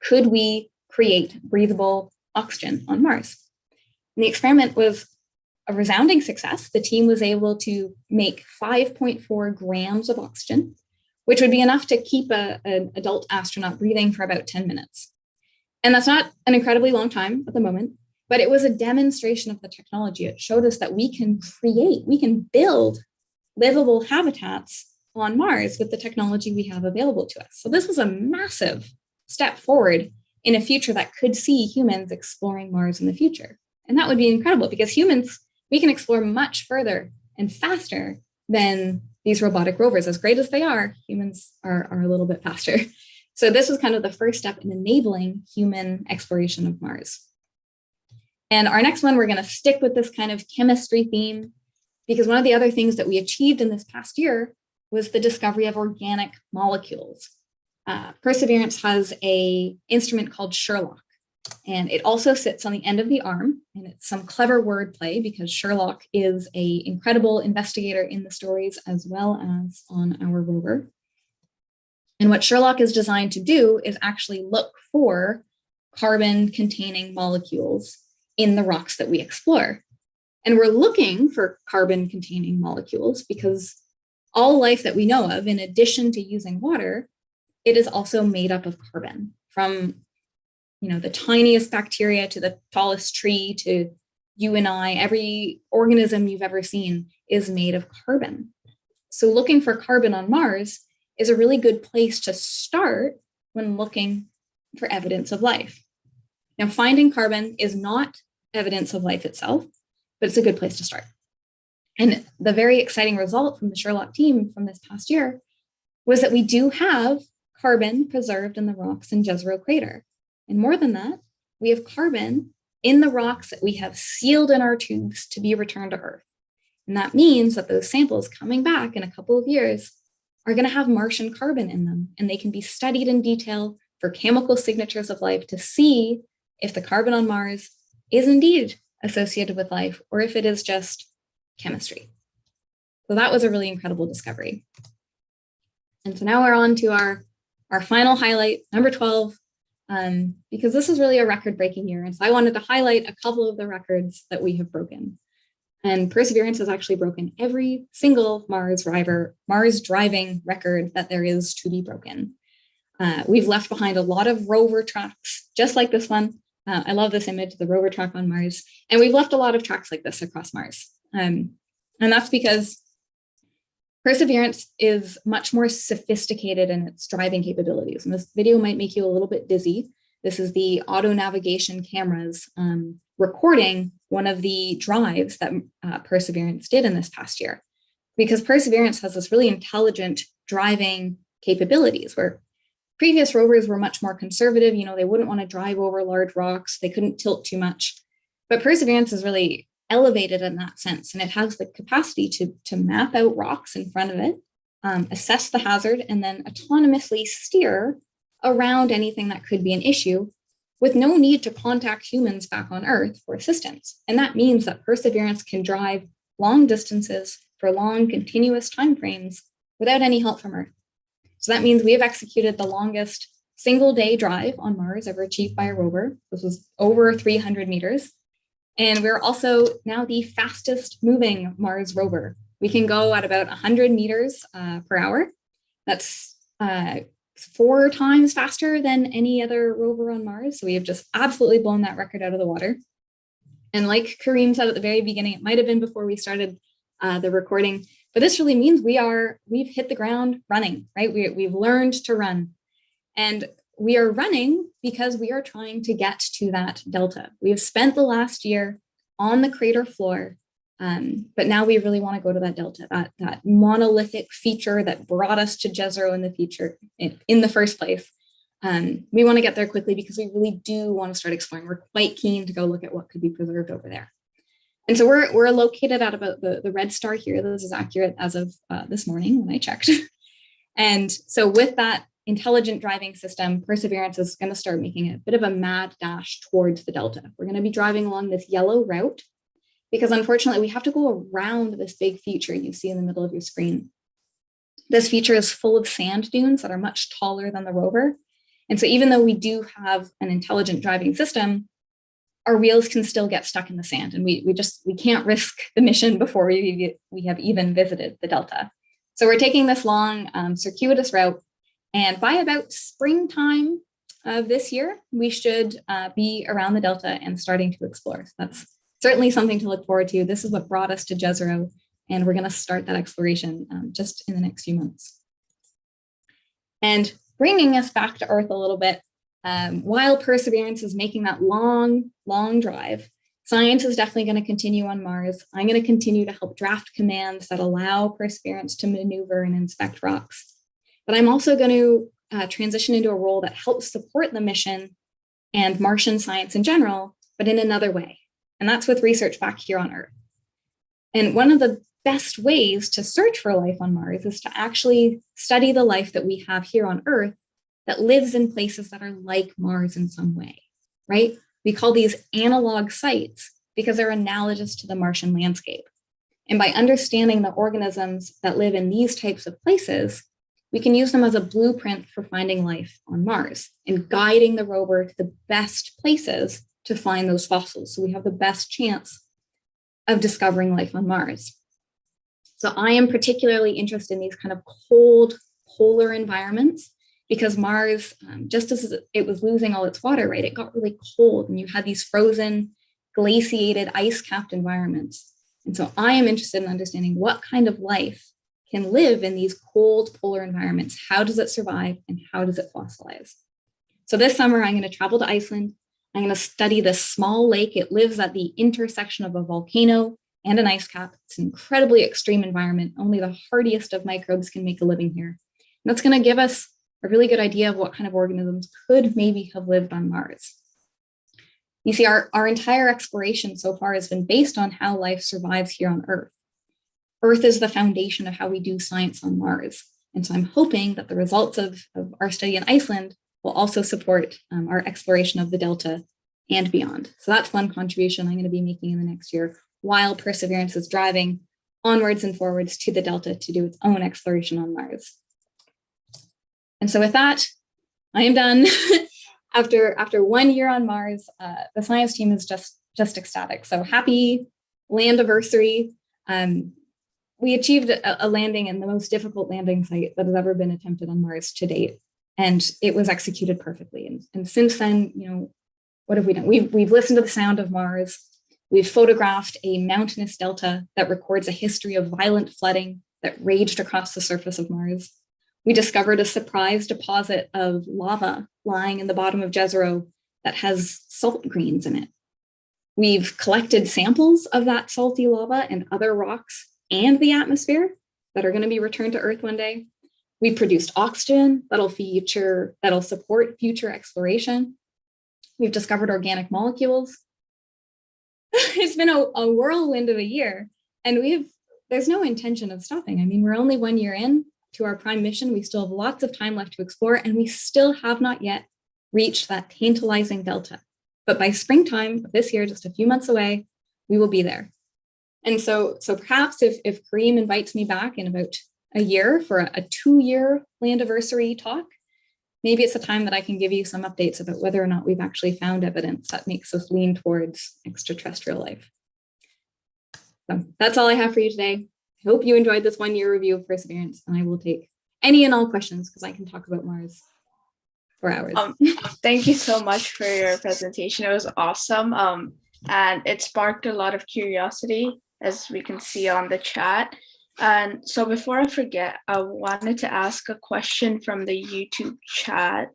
Could we create breathable oxygen on Mars? And the experiment was a resounding success. The team was able to make 5.4 grams of oxygen, which would be enough to keep an adult astronaut breathing for about 10 minutes. And that's not an incredibly long time at the moment, but it was a demonstration of the technology. It showed us that we can build livable habitats on Mars with the technology we have available to us. So this was a massive step forward in a future that could see humans exploring Mars in the future. And that would be incredible because humans, we can explore much further and faster than these robotic rovers. As great as they are, humans are a little bit faster. So this was kind of the first step in enabling human exploration of Mars. And our next one, we're going to stick with this kind of chemistry theme because one of the other things that we achieved in this past year was the discovery of organic molecules. Perseverance has an instrument called Sherlock, and it also sits on the end of the arm, and it's some clever wordplay because Sherlock is an incredible investigator in the stories as well as on our rover. And what Sherlock is designed to do is actually look for carbon-containing molecules in the rocks that we explore. And we're looking for carbon-containing molecules because all life that we know of, in addition to using water, it is also made up of carbon, from the tiniest bacteria to the tallest tree to you and I. Every organism you've ever seen is made of carbon. So looking for carbon on Mars is a really good place to start when looking for evidence of life. Now, finding carbon is not evidence of life itself, but it's a good place to start. And the very exciting result from the Sherlock team from this past year was that we do have carbon preserved in the rocks in Jezero crater. And more than that, we have carbon in the rocks that we have sealed in our tubes to be returned to Earth. And that means that those samples coming back in a couple of years are going to have Martian carbon in them, and they can be studied in detail for chemical signatures of life to see if the carbon on Mars is indeed associated with life or if it is just chemistry. So that was a really incredible discovery. And so now we're on to our final highlight, number 12, because this is really a record-breaking year. And so I wanted to highlight a couple of the records that we have broken. And Perseverance has actually broken every single Mars driving record that there is to be broken. We've left behind a lot of rover tracks, just like this one. I love this image, the rover track on Mars. And we've left a lot of tracks like this across Mars. And that's because Perseverance is much more sophisticated in its driving capabilities. And this video might make you a little bit dizzy. This is the auto navigation cameras recording one of the drives that Perseverance did in this past year. Because Perseverance has this really intelligent driving capabilities where previous rovers were much more conservative. They wouldn't want to drive over large rocks. They couldn't tilt too much. But Perseverance is really elevated in that sense. And it has the capacity to map out rocks in front of it, assess the hazard, and then autonomously steer around anything that could be an issue with no need to contact humans back on Earth for assistance. And that means that Perseverance can drive long distances for long continuous timeframes without any help from Earth. So that means we have executed the longest single day drive on Mars ever achieved by a rover. This was over 300 meters. And we're also now the fastest moving Mars rover. We can go at about 100 meters per hour. That's 4 times faster than any other rover on Mars. So we have just absolutely blown that record out of the water. And like Kareem said at the very beginning, it might have been before we started the recording, but this really means we've hit the ground running, right? We've learned to run. And we are running because we are trying to get to that delta. We have spent the last year on the crater floor, but now we really want to go to that delta, that monolithic feature that brought us to Jezero in the first place. We want to get there quickly because we really do want to start exploring. We're quite keen to go look at what could be preserved over there. And so we're located at about the red star here. This is accurate as of this morning when I checked. And so with that intelligent driving system, Perseverance is going to start making a bit of a mad dash towards the delta. We're going to be driving along this yellow route because unfortunately we have to go around this big feature you see in the middle of your screen. This feature is full of sand dunes that are much taller than the rover. And so even though we do have an intelligent driving system, our wheels can still get stuck in the sand, and we can't risk the mission before we have even visited the delta. So we're taking this long circuitous route, and by about springtime of this year, we should be around the delta and starting to explore. So that's certainly something to look forward to. This is what brought us to Jezero, and we're going to start that exploration just in the next few months. And bringing us back to Earth a little bit, while Perseverance is making that long drive, science is definitely going to continue on Mars. I'm going to continue to help draft commands that allow Perseverance to maneuver and inspect rocks. But I'm also going to transition into a role that helps support the mission and Martian science in general, but in another way. And that's with research back here on Earth. And one of the best ways to search for life on Mars is to actually study the life that we have here on Earth that lives in places that are like Mars in some way, right? We call these analog sites because they're analogous to the Martian landscape. And by understanding the organisms that live in these types of places, we can use them as a blueprint for finding life on Mars and guiding the rover to the best places to find those fossils. So we have the best chance of discovering life on Mars. So I am particularly interested in these kind of cold polar environments because Mars, just as it was losing all its water, right, it got really cold and you had these frozen, glaciated, ice-capped environments. And so I am interested in understanding what kind of life can live in these cold polar environments. How does it survive and how does it fossilize? So this summer, I'm going to travel to Iceland. I'm going to study this small lake. It lives at the intersection of a volcano and an ice cap. It's an incredibly extreme environment. Only the hardiest of microbes can make a living here. And that's going to give us a really good idea of what kind of organisms could maybe have lived on Mars. You see, our entire exploration so far has been based on how life survives here on Earth. Earth is the foundation of how we do science on Mars. And so I'm hoping that the results of our study in Iceland will also support our exploration of the Delta and beyond. So that's one contribution I'm going to be making in the next year while Perseverance is driving onwards and forwards to the Delta to do its own exploration on Mars. And so with that, I am done. After 1 year on Mars, the science team is just ecstatic. So happy landiversary. We achieved a landing in the most difficult landing site that has ever been attempted on Mars to date. And it was executed perfectly. And since then, you know, what have we done? We've listened to the sound of Mars. We've photographed a mountainous delta that records a history of violent flooding that raged across the surface of Mars. We discovered a surprise deposit of lava lying in the bottom of Jezero that has salt grains in it. We've collected samples of that salty lava and other rocks and the atmosphere that are going to be returned to Earth one day. We produced oxygen that'll support future exploration. We've discovered organic molecules. It's been a whirlwind of a year, and there's no intention of stopping. I mean, we're only 1 year in to our prime mission. We still have lots of time left to explore, and we still have not yet reached that tantalizing delta. But by springtime of this year, just a few months away, we will be there. And so perhaps if Kareem invites me back in about a year for a 2-year landiversary talk, maybe it's a time that I can give you some updates about whether or not we've actually found evidence that makes us lean towards extraterrestrial life. So that's all I have for you today. I hope you enjoyed this 1 year review of Perseverance, and I will take any and all questions because I can talk about Mars for hours. Thank you so much for your presentation. It was awesome. And it sparked a lot of curiosity, as we can see on the chat. And so before I forget, I wanted to ask a question from the YouTube chat.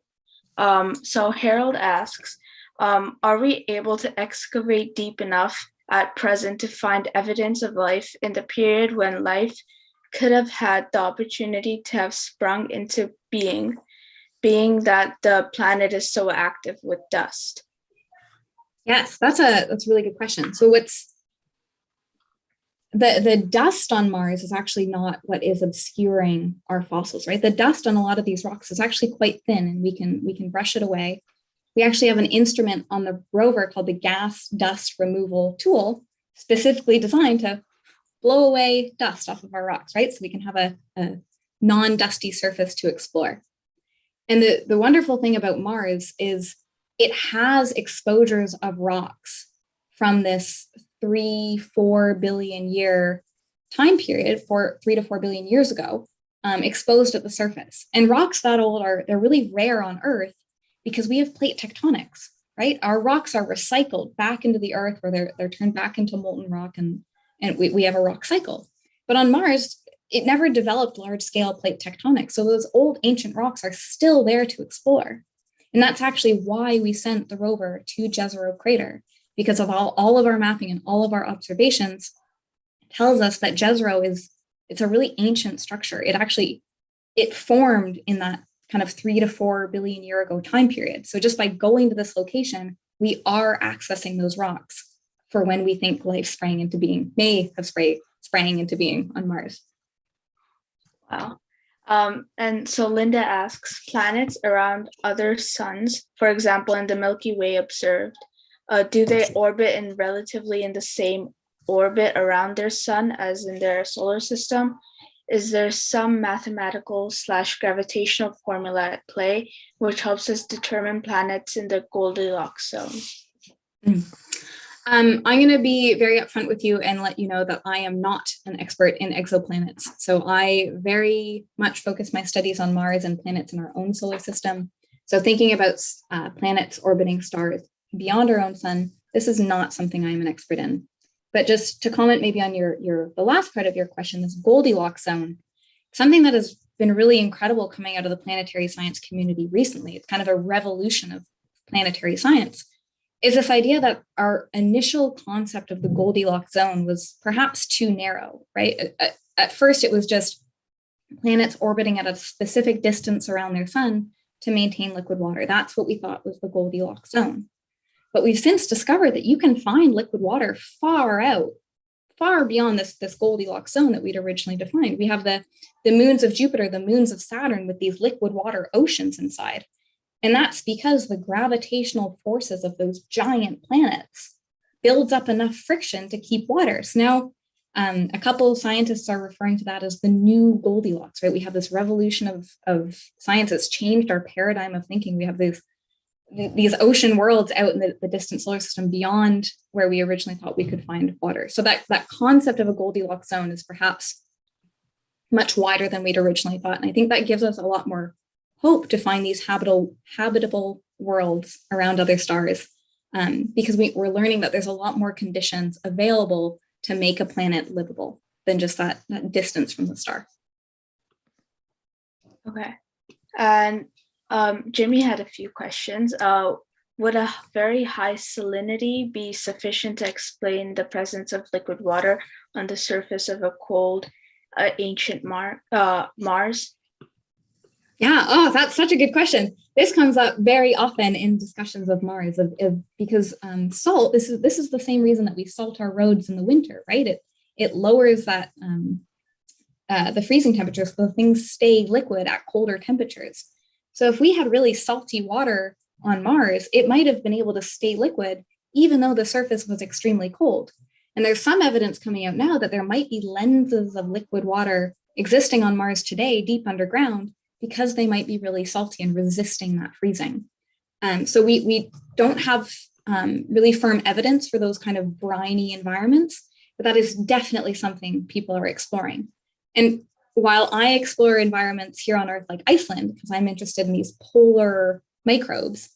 So Harold asks, are we able to excavate deep enough at present to find evidence of life in the period when life could have had the opportunity to have sprung into being that the planet is so active with dust? Yes, that's a really good question. So the dust on Mars is actually not what is obscuring our fossils, right? The dust on a lot of these rocks is actually quite thin, and we can brush it away. We actually have an instrument on the rover called the gas dust removal tool, specifically designed to blow away dust off of our rocks, right? So we can have a non-dusty surface to explore. And the wonderful thing about Mars is it has exposures of rocks from this 3-4 billion year time period, 3 to 4 billion years ago, exposed at the surface. And rocks that old they're really rare on Earth because we have plate tectonics, right? Our rocks are recycled back into the Earth, where they're turned back into molten rock, and we have a rock cycle. But on Mars, it never developed large-scale plate tectonics. So those old ancient rocks are still there to explore. And that's actually why we sent the rover to Jezero Crater, because of all of our mapping and all of our observations tells us that Jezero it's a really ancient structure. It formed in that kind of 3 to 4 billion year ago time period. So just by going to this location, we are accessing those rocks for when we think life may have sprang into being on Mars. Wow. And so Linda asks, planets around other suns, for example, in the Milky Way observed, do they orbit relatively in the same orbit around their sun as in their solar system? Is there some mathematical/gravitational formula at play which helps us determine planets in the Goldilocks zone? I'm going to be very upfront with you and let you know that I am not an expert in exoplanets. So I very much focus my studies on Mars and planets in our own solar system. So thinking about planets orbiting stars beyond our own sun, this is not something I'm an expert in. But just to comment maybe on the last part of your question, this Goldilocks zone, something that has been really incredible coming out of the planetary science community recently. It's kind of a revolution of planetary science. Is this idea that our initial concept of the Goldilocks zone was perhaps too narrow, right? At first, it was just planets orbiting at a specific distance around their sun to maintain liquid water. That's what we thought was the Goldilocks zone. But we've since discovered that you can find liquid water far out, far beyond this Goldilocks zone that we'd originally defined. We have the moons of Jupiter, the moons of Saturn with these liquid water oceans inside. And that's because the gravitational forces of those giant planets builds up enough friction to keep water. So now a couple of scientists are referring to that as the new Goldilocks, right? We have this revolution of science that's changed our paradigm of thinking. We have these ocean worlds out in the distant solar system beyond where we originally thought we could find water. So that concept of a Goldilocks zone is perhaps much wider than we'd originally thought. And I think that gives us a lot more hope to find these habitable worlds around other stars, because we're learning that there's a lot more conditions available to make a planet livable than just that distance from the star. Okay. And Jimmy had a few questions. Would a very high salinity be sufficient to explain the presence of liquid water on the surface of a cold, ancient Mars? Yeah, oh, that's such a good question. This comes up very often in discussions of Mars, because salt. This is the same reason that we salt our roads in the winter, right? It lowers that the freezing temperature, so things stay liquid at colder temperatures. So if we had really salty water on Mars, it might have been able to stay liquid even though the surface was extremely cold. And there's some evidence coming out now that there might be lenses of liquid water existing on Mars today, deep underground, because they might be really salty and resisting that freezing. So we don't have really firm evidence for those kind of briny environments, but that is definitely something people are exploring. And while I explore environments here on Earth like Iceland, because I'm interested in these polar microbes,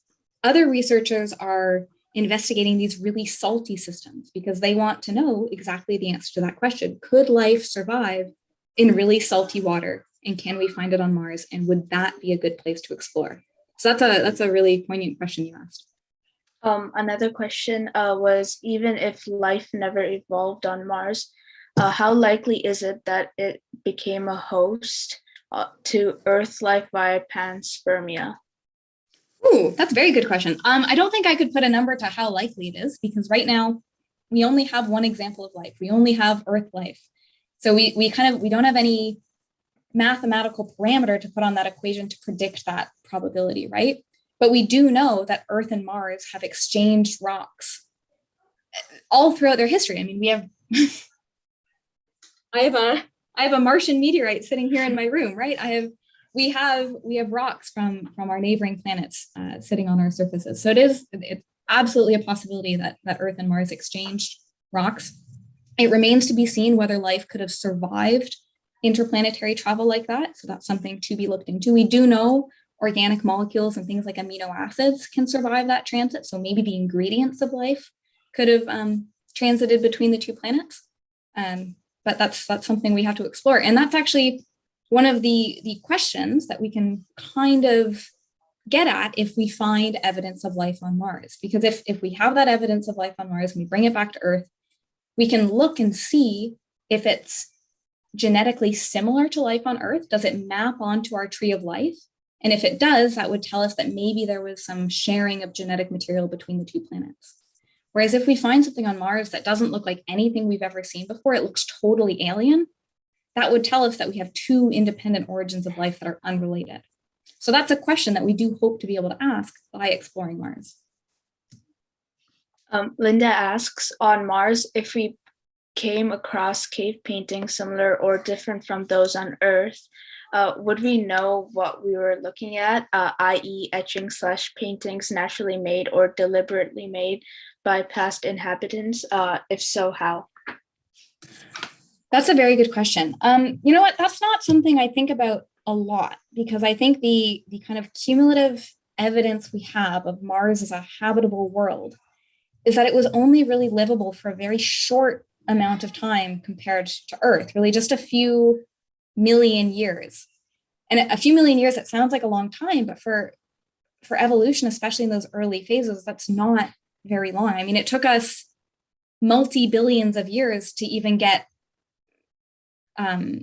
other researchers are investigating these really salty systems because they want to know exactly the answer to that question. Could life survive in really salty water? And can we find it on Mars? And would that be a good place to explore? So that's a really poignant question you asked. Another question was, even if life never evolved on Mars, how likely is it that it became a host to Earth life via panspermia? Ooh, that's a very good question. I don't think I could put a number to how likely it is, because right now we only have one example of life. We only have Earth life. So we don't have any mathematical parameter to put on that equation to predict that probability, right? But we do know that Earth and Mars have exchanged rocks all throughout their history. I mean, we have I have a Martian meteorite sitting here in my room, right? We have rocks from our neighboring planets sitting on our surfaces. So it's absolutely a possibility that Earth and Mars exchanged rocks. It remains to be seen whether life could have survived interplanetary travel like that. So that's something to be looked into. We do know organic molecules and things like amino acids can survive that transit. So maybe the ingredients of life could have transited between the two planets. But that's something we have to explore. And that's actually one of the questions that we can kind of get at if we find evidence of life on Mars. Because if we have that evidence of life on Mars and we bring it back to Earth, we can look and see if it's genetically similar to life on Earth. Does it map onto our tree of life? And if it does, that would tell us that maybe there was some sharing of genetic material between the two planets. Whereas if we find something on Mars that doesn't look like anything we've ever seen before, it looks totally alien, that would tell us that we have two independent origins of life that are unrelated. So that's a question that we do hope to be able to ask by exploring Mars. Linda asks, on Mars, if we came across cave paintings similar or different from those on Earth, would we know what we were looking at, i.e. etchings/paintings naturally made or deliberately made by past inhabitants? If so, how? That's a very good question. You know what? That's not something I think about a lot, because I think the kind of cumulative evidence we have of Mars as a habitable world is that it was only really livable for a very short amount of time compared to Earth, really just a few million years. And a few million years, it sounds like a long time, but for evolution, especially in those early phases, that's not very long. I mean, it took us multi-billions of years to even get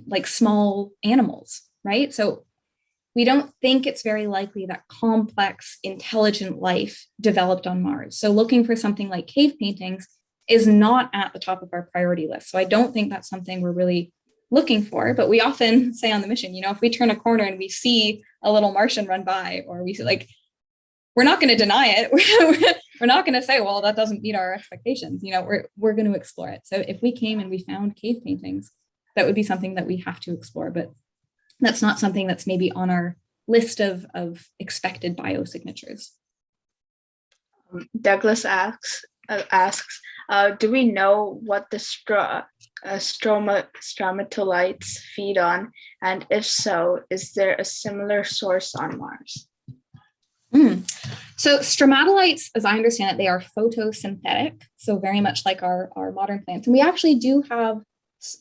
like small animals, right? So we don't think it's very likely that complex, intelligent life developed on Mars. So looking for something like cave paintings is not at the top of our priority list. So I don't think that's something we're really looking for, but we often say on the mission, you know, if we turn a corner and we see a little Martian run by, or we see, like, we're not going to deny it. We're not going to say, well, that doesn't meet our expectations. You know, we're going to explore it. So if we came and we found cave paintings, that would be something that we have to explore, but that's not something that's maybe on our list of expected biosignatures. Douglas asks, do we know what the stromatolites feed on? And if so, is there a similar source on Mars? So stromatolites, as I understand it, they are photosynthetic, so very much like our modern plants. And we actually do have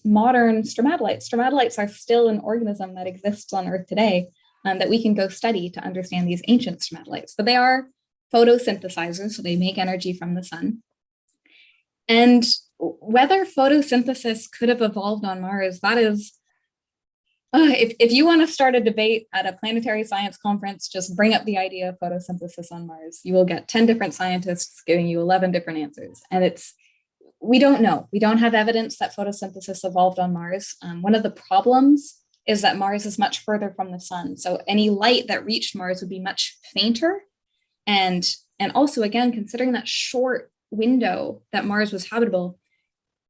modern stromatolites. Stromatolites are still an organism that exists on Earth today that we can go study to understand these ancient stromatolites. But they are photosynthesizers, so they make energy from the sun. And whether photosynthesis could have evolved on Mars, that is, if you want to start a debate at a planetary science conference, just bring up the idea of photosynthesis on Mars. You will get 10 different scientists giving you 11 different answers. And we don't know. We don't have evidence that photosynthesis evolved on Mars. One of the problems is that Mars is much further from the sun. So any light that reached Mars would be much fainter. And also, again, considering that short window that Mars was habitable,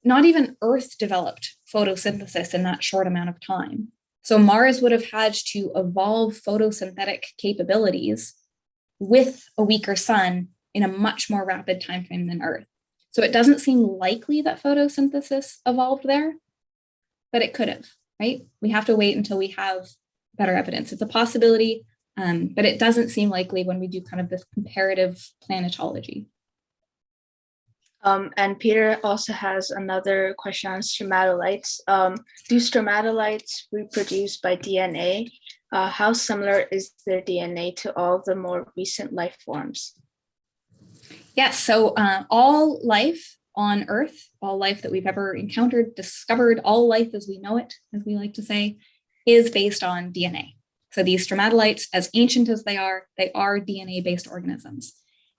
not even Earth developed photosynthesis in that short amount of time. So Mars would have had to evolve photosynthetic capabilities with a weaker sun in a much more rapid timeframe than Earth. So it doesn't seem likely that photosynthesis evolved there, but it could have, right? We have to wait until we have better evidence. It's a possibility, but it doesn't seem likely when we do kind of this comparative planetology. And Peter also has another question on stromatolites. Do stromatolites reproduce by DNA? How similar is their DNA to all the more recent life forms? Yes, so all life on Earth, all life that we've ever encountered, discovered, all life as we know it, as we like to say, is based on DNA. So these stromatolites, as ancient as they are DNA-based organisms.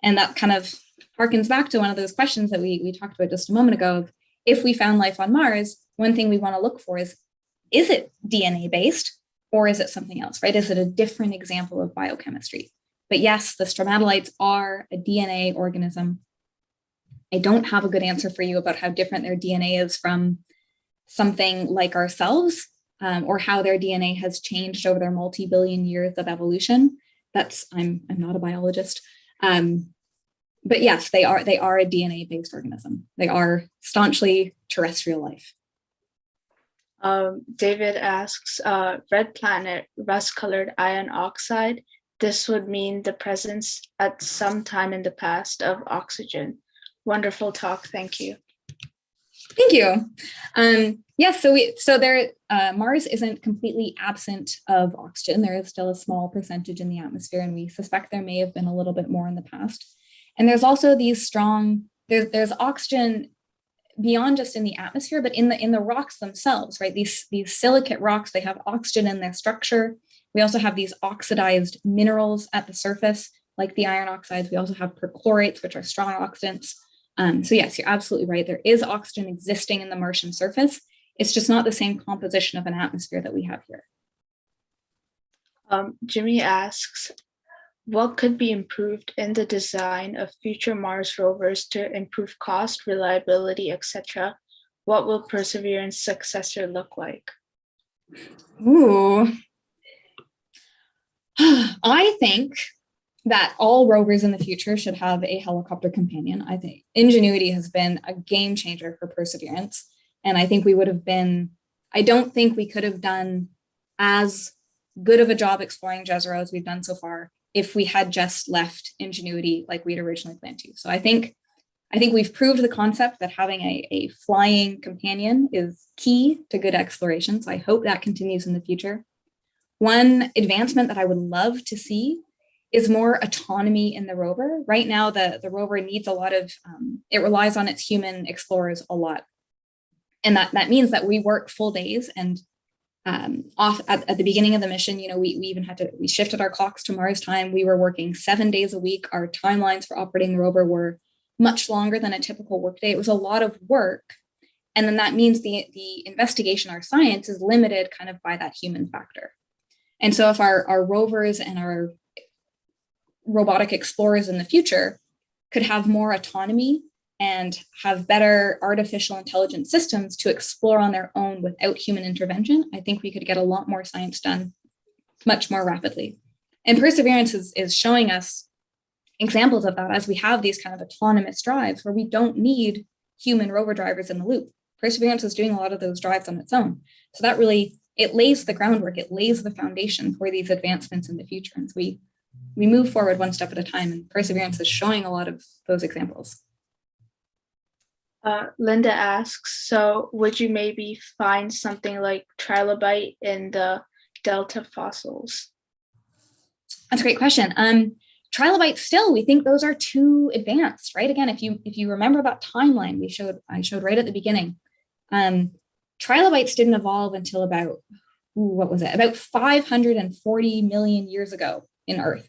And that kind of harkens back to one of those questions that we talked about just a moment ago. Of if we found life on Mars, one thing we want to look for is it DNA-based or is it something else, right? Is it a different example of biochemistry? But yes, the stromatolites are a DNA organism. I don't have a good answer for you about how different their DNA is from something like ourselves, or how their DNA has changed over their multi-billion years of evolution. I'm not a biologist. But yes, they are a DNA-based organism. They are staunchly terrestrial life. David asks, red planet, rust-colored iron oxide. This would mean the presence at some time in the past of oxygen. Wonderful talk. Thank you. Thank you. Yes, so Mars isn't completely absent of oxygen. There is still a small percentage in the atmosphere, and we suspect there may have been a little bit more in the past. And there's also these there's oxygen beyond just in the atmosphere, but in the rocks themselves, right? These silicate rocks, they have oxygen in their structure. We also have these oxidized minerals at the surface, like the iron oxides. We also have perchlorates, which are strong oxidants. So yes, you're absolutely right. There is oxygen existing in the Martian surface. It's just not the same composition of an atmosphere that we have here. Jimmy asks, what could be improved in the design of future Mars rovers to improve cost, reliability, etc.? What will Perseverance's successor look like? Ooh, I think that all rovers in the future should have a helicopter companion. I think Ingenuity has been a game changer for Perseverance. And I think I don't think we could have done as good of a job exploring Jezero as we've done so far if we had just left Ingenuity like we'd originally planned to. So I think we've proved the concept that having a flying companion is key to good exploration. So I hope that continues in the future. One advancement that I would love to see is more autonomy in the rover. Right now, the rover needs a lot of, it relies on its human explorers a lot. And that means that we work full days, and off at the beginning of the mission, we shifted our clocks to Mars time. We were working 7 days a week. Our timelines for operating the rover were much longer than a typical workday. It was a lot of work. And then that means the investigation, our science, is limited kind of by that human factor. And so if our rovers and our robotic explorers in the future could have more autonomy and have better artificial intelligence systems to explore on their own without human intervention, I think we could get a lot more science done much more rapidly. And Perseverance is showing us examples of that as we have these kind of autonomous drives where we don't need human rover drivers in the loop. Perseverance is doing a lot of those drives on its own. So that really, it lays the groundwork, it lays the foundation for these advancements in the future. And so we move forward one step at a time, and Perseverance is showing a lot of those examples. Linda asks, so would you maybe find something like trilobite in the delta fossils? That's a great question. Trilobites still, we think those are too advanced, right? Again, if you remember that timeline I showed right at the beginning, trilobites didn't evolve until about, about 540 million years ago in Earth,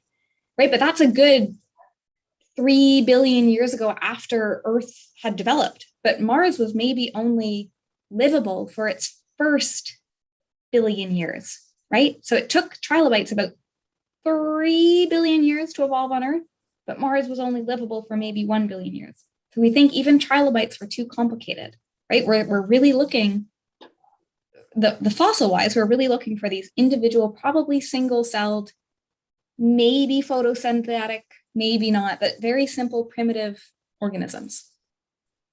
right? But that's a good 3 billion years ago after Earth had developed. But Mars was maybe only livable for its first billion years, right? So it took trilobites about 3 billion years to evolve on Earth, but Mars was only livable for maybe 1 billion years. So we think even trilobites were too complicated, right? We're really looking, the fossil-wise, we're really looking for these individual, probably single-celled, maybe photosynthetic, maybe not, but very simple, primitive organisms.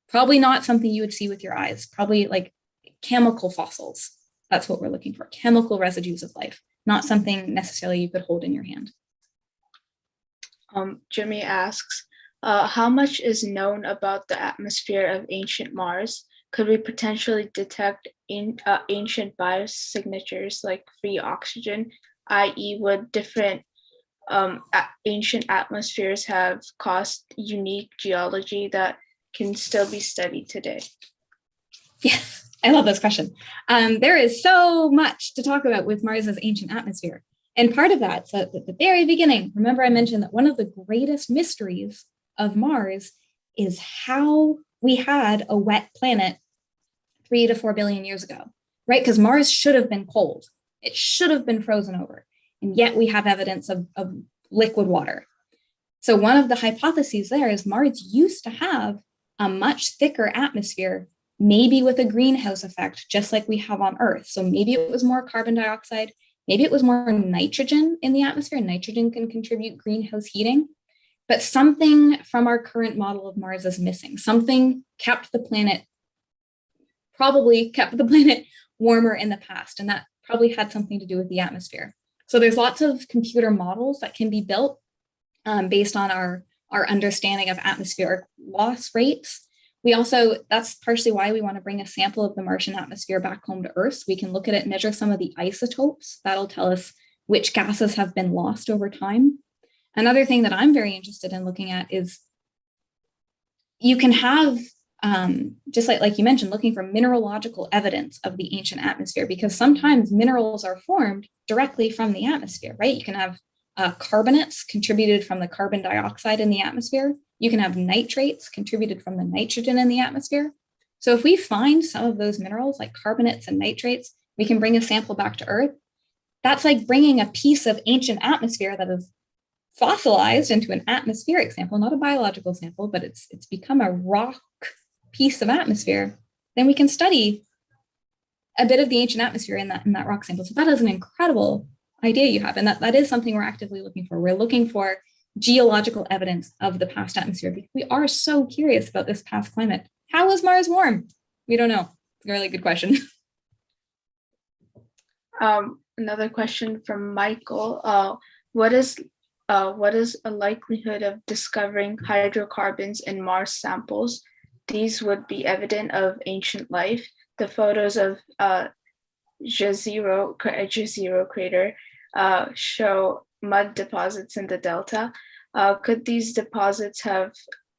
Probably not something you would see with your eyes, probably like chemical fossils. That's what we're looking for, chemical residues of life, not something necessarily you could hold in your hand. Jimmy asks, how much is known about the atmosphere of ancient Mars? Could we potentially detect ancient biosignatures like free oxygen, i.e. would different ancient atmospheres have caused unique geology that can still be studied today? Yes, I love this question. There is so much to talk about with Mars's ancient atmosphere. And part of that, so at the very beginning, remember I mentioned that one of the greatest mysteries of Mars is how we had a wet planet 3 to 4 billion years ago, right? Because Mars should have been cold. It should have been frozen over. And yet we have evidence of liquid water. So one of the hypotheses there is Mars used to have a much thicker atmosphere, maybe with a greenhouse effect, just like we have on Earth. So maybe it was more carbon dioxide, maybe it was more nitrogen in the atmosphere. Nitrogen can contribute greenhouse heating, but something from our current model of Mars is missing. Something probably kept the planet warmer in the past, and that probably had something to do with the atmosphere. So there's lots of computer models that can be built based on our understanding of atmospheric loss rates. That's partially why we want to bring a sample of the Martian atmosphere back home to Earth, so we can look at it, measure some of the isotopes. That'll tell us which gases have been lost over time. Another thing that I'm very interested in looking at is you can have, just like you mentioned, looking for mineralogical evidence of the ancient atmosphere, because sometimes minerals are formed directly from the atmosphere, right? You can have carbonates contributed from the carbon dioxide in the atmosphere. You can have nitrates contributed from the nitrogen in the atmosphere. So if we find some of those minerals like carbonates and nitrates, we can bring a sample back to Earth. That's like bringing a piece of ancient atmosphere that is fossilized into an atmospheric sample, not a biological sample, but it's become a rock piece of atmosphere. Then we can study a bit of the ancient atmosphere in that rock sample. So that is an incredible idea you have. And that is something we're actively looking for. We're looking for geological evidence of the past atmosphere because we are so curious about this past climate. How was Mars warm? We don't know. It's a really good question. Another question from Michael. What is a likelihood of discovering hydrocarbons in Mars samples? These would be evident of ancient life. The photos of Jezero crater show mud deposits in the delta. Could these deposits have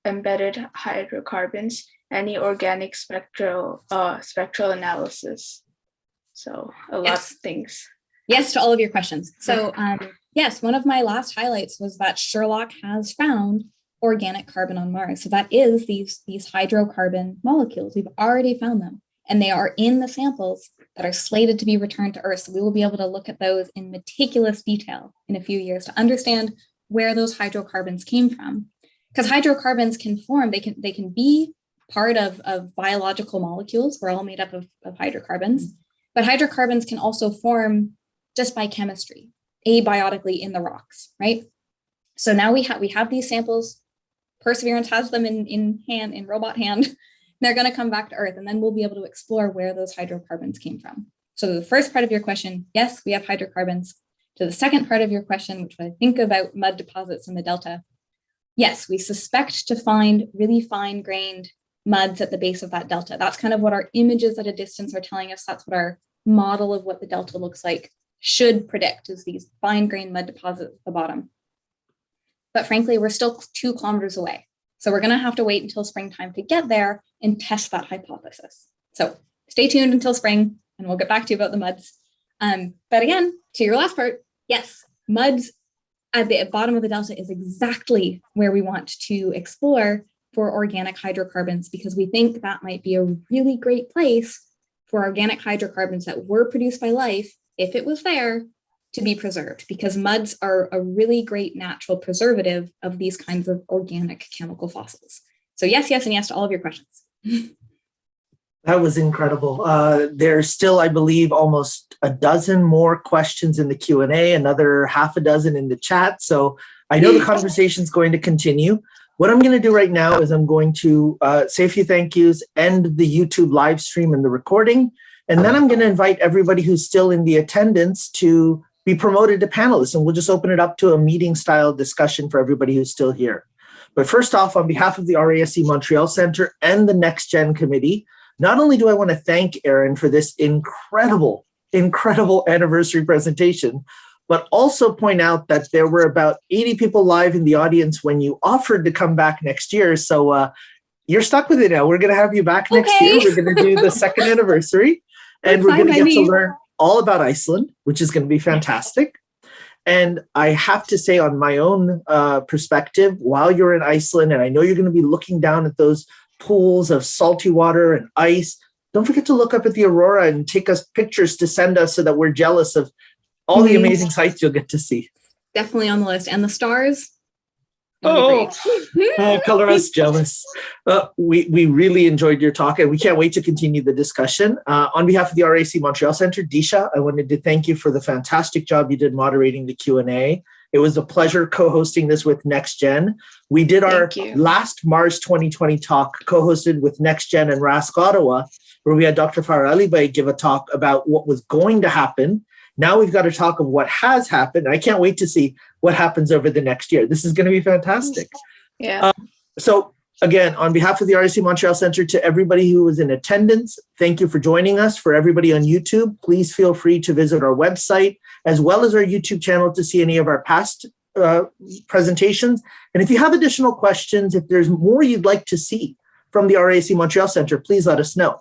embedded hydrocarbons? Any organic spectral analysis? So a lot of things. Yes to all of your questions. So yes, one of my last highlights was that Sherlock has found organic carbon on Mars. So that is these hydrocarbon molecules. We've already found them, and they are in the samples that are slated to be returned to Earth. So we will be able to look at those in meticulous detail in a few years to understand where those hydrocarbons came from. Because hydrocarbons can form, they can be part of biological molecules. We're all made up of hydrocarbons, but hydrocarbons can also form just by chemistry, abiotically in the rocks, right? So now we have these samples. Perseverance has them in robot hand. They're going to come back to Earth, and then we'll be able to explore where those hydrocarbons came from. So the first part of your question, yes, we have hydrocarbons. To the second part of your question, which I think about mud deposits in the delta, yes, we suspect to find really fine-grained muds at the base of that delta. That's kind of what our images at a distance are telling us. That's what our model of what the delta looks like should predict, is these fine-grained mud deposits at the bottom. But frankly, we're still 2 kilometers away. So we're going to have to wait until springtime to get there and test that hypothesis. So stay tuned until spring, and we'll get back to you about the muds. But again, to your last part, yes, muds at the bottom of the delta is exactly where we want to explore for organic hydrocarbons, because we think that might be a really great place for organic hydrocarbons that were produced by life, if it was there, to be preserved, because muds are a really great natural preservative of these kinds of organic chemical fossils. So yes, and yes to all of your questions. That was incredible. There's still, I believe, almost a dozen more questions in the Q&A, another half a dozen in the chat. So I know the conversation is going to continue. What I'm going to do right now is I'm going to say a few thank yous, end the YouTube live stream and the recording, and then I'm going to invite everybody who's still in the attendance to be promoted to panelists, and we'll just open it up to a meeting-style discussion for everybody who's still here. But first off, on behalf of the RASC Montreal Centre and the NextGEN Committee, not only do I want to thank Erin for this incredible anniversary presentation, but also point out that there were about 80 people live in the audience when you offered to come back next year. So you're stuck with it now. We're going to have you back next year. We're going to do the 2nd anniversary, and we're going to get to learn all about Iceland, which is going to be fantastic. And I have to say, on my own perspective, while you're in Iceland, and I know you're going to be looking down at those pools of salty water and ice, don't forget to look up at the aurora and take us pictures to send us so that we're jealous of all the amazing sights you'll get to see. Definitely on the list. And the stars. Oh, color us jealous. We really enjoyed your talk, and we can't wait to continue the discussion. On behalf of the RAC Montreal Centre, Disha, I wanted to thank you for the fantastic job you did moderating the Q&A. It was a pleasure co-hosting this with NextGen. We did our last Mars 2020 talk co-hosted with NextGen and RASC Ottawa, where we had Dr. Farah Alibay give a talk about what was going to happen. Now we've got a talk of what has happened. I can't wait to see what happens over the next year. This is going to be fantastic. Yeah. So again, on behalf of the RAC Montreal Centre, to everybody who was in attendance, thank you for joining us. For everybody on YouTube, please feel free to visit our website as well as our YouTube channel to see any of our past presentations. And if you have additional questions, if there's more you'd like to see from the RAC Montreal Centre, please let us know.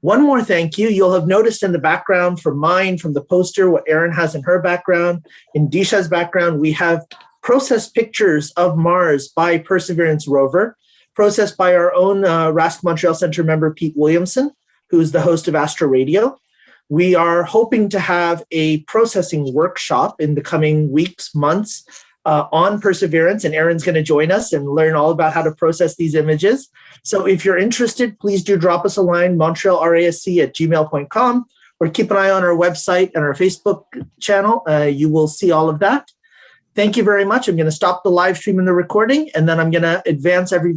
One more thank you. You'll have noticed in the background from mine, from the poster, what Erin has in her background. In Disha's background, we have processed pictures of Mars by Perseverance rover, processed by our own RASC Montreal Centre member, Pete Williamson, who's the host of Astro Radio. We are hoping to have a processing workshop in the coming weeks, months, on Perseverance, and Erin's going to join us and learn all about how to process these images. So if you're interested, please do drop us a line, montrealrasc@gmail.com, or keep an eye on our website and our Facebook channel. You will see all of that. Thank you very much. I'm going to stop the live stream and the recording, and then I'm going to advance everybody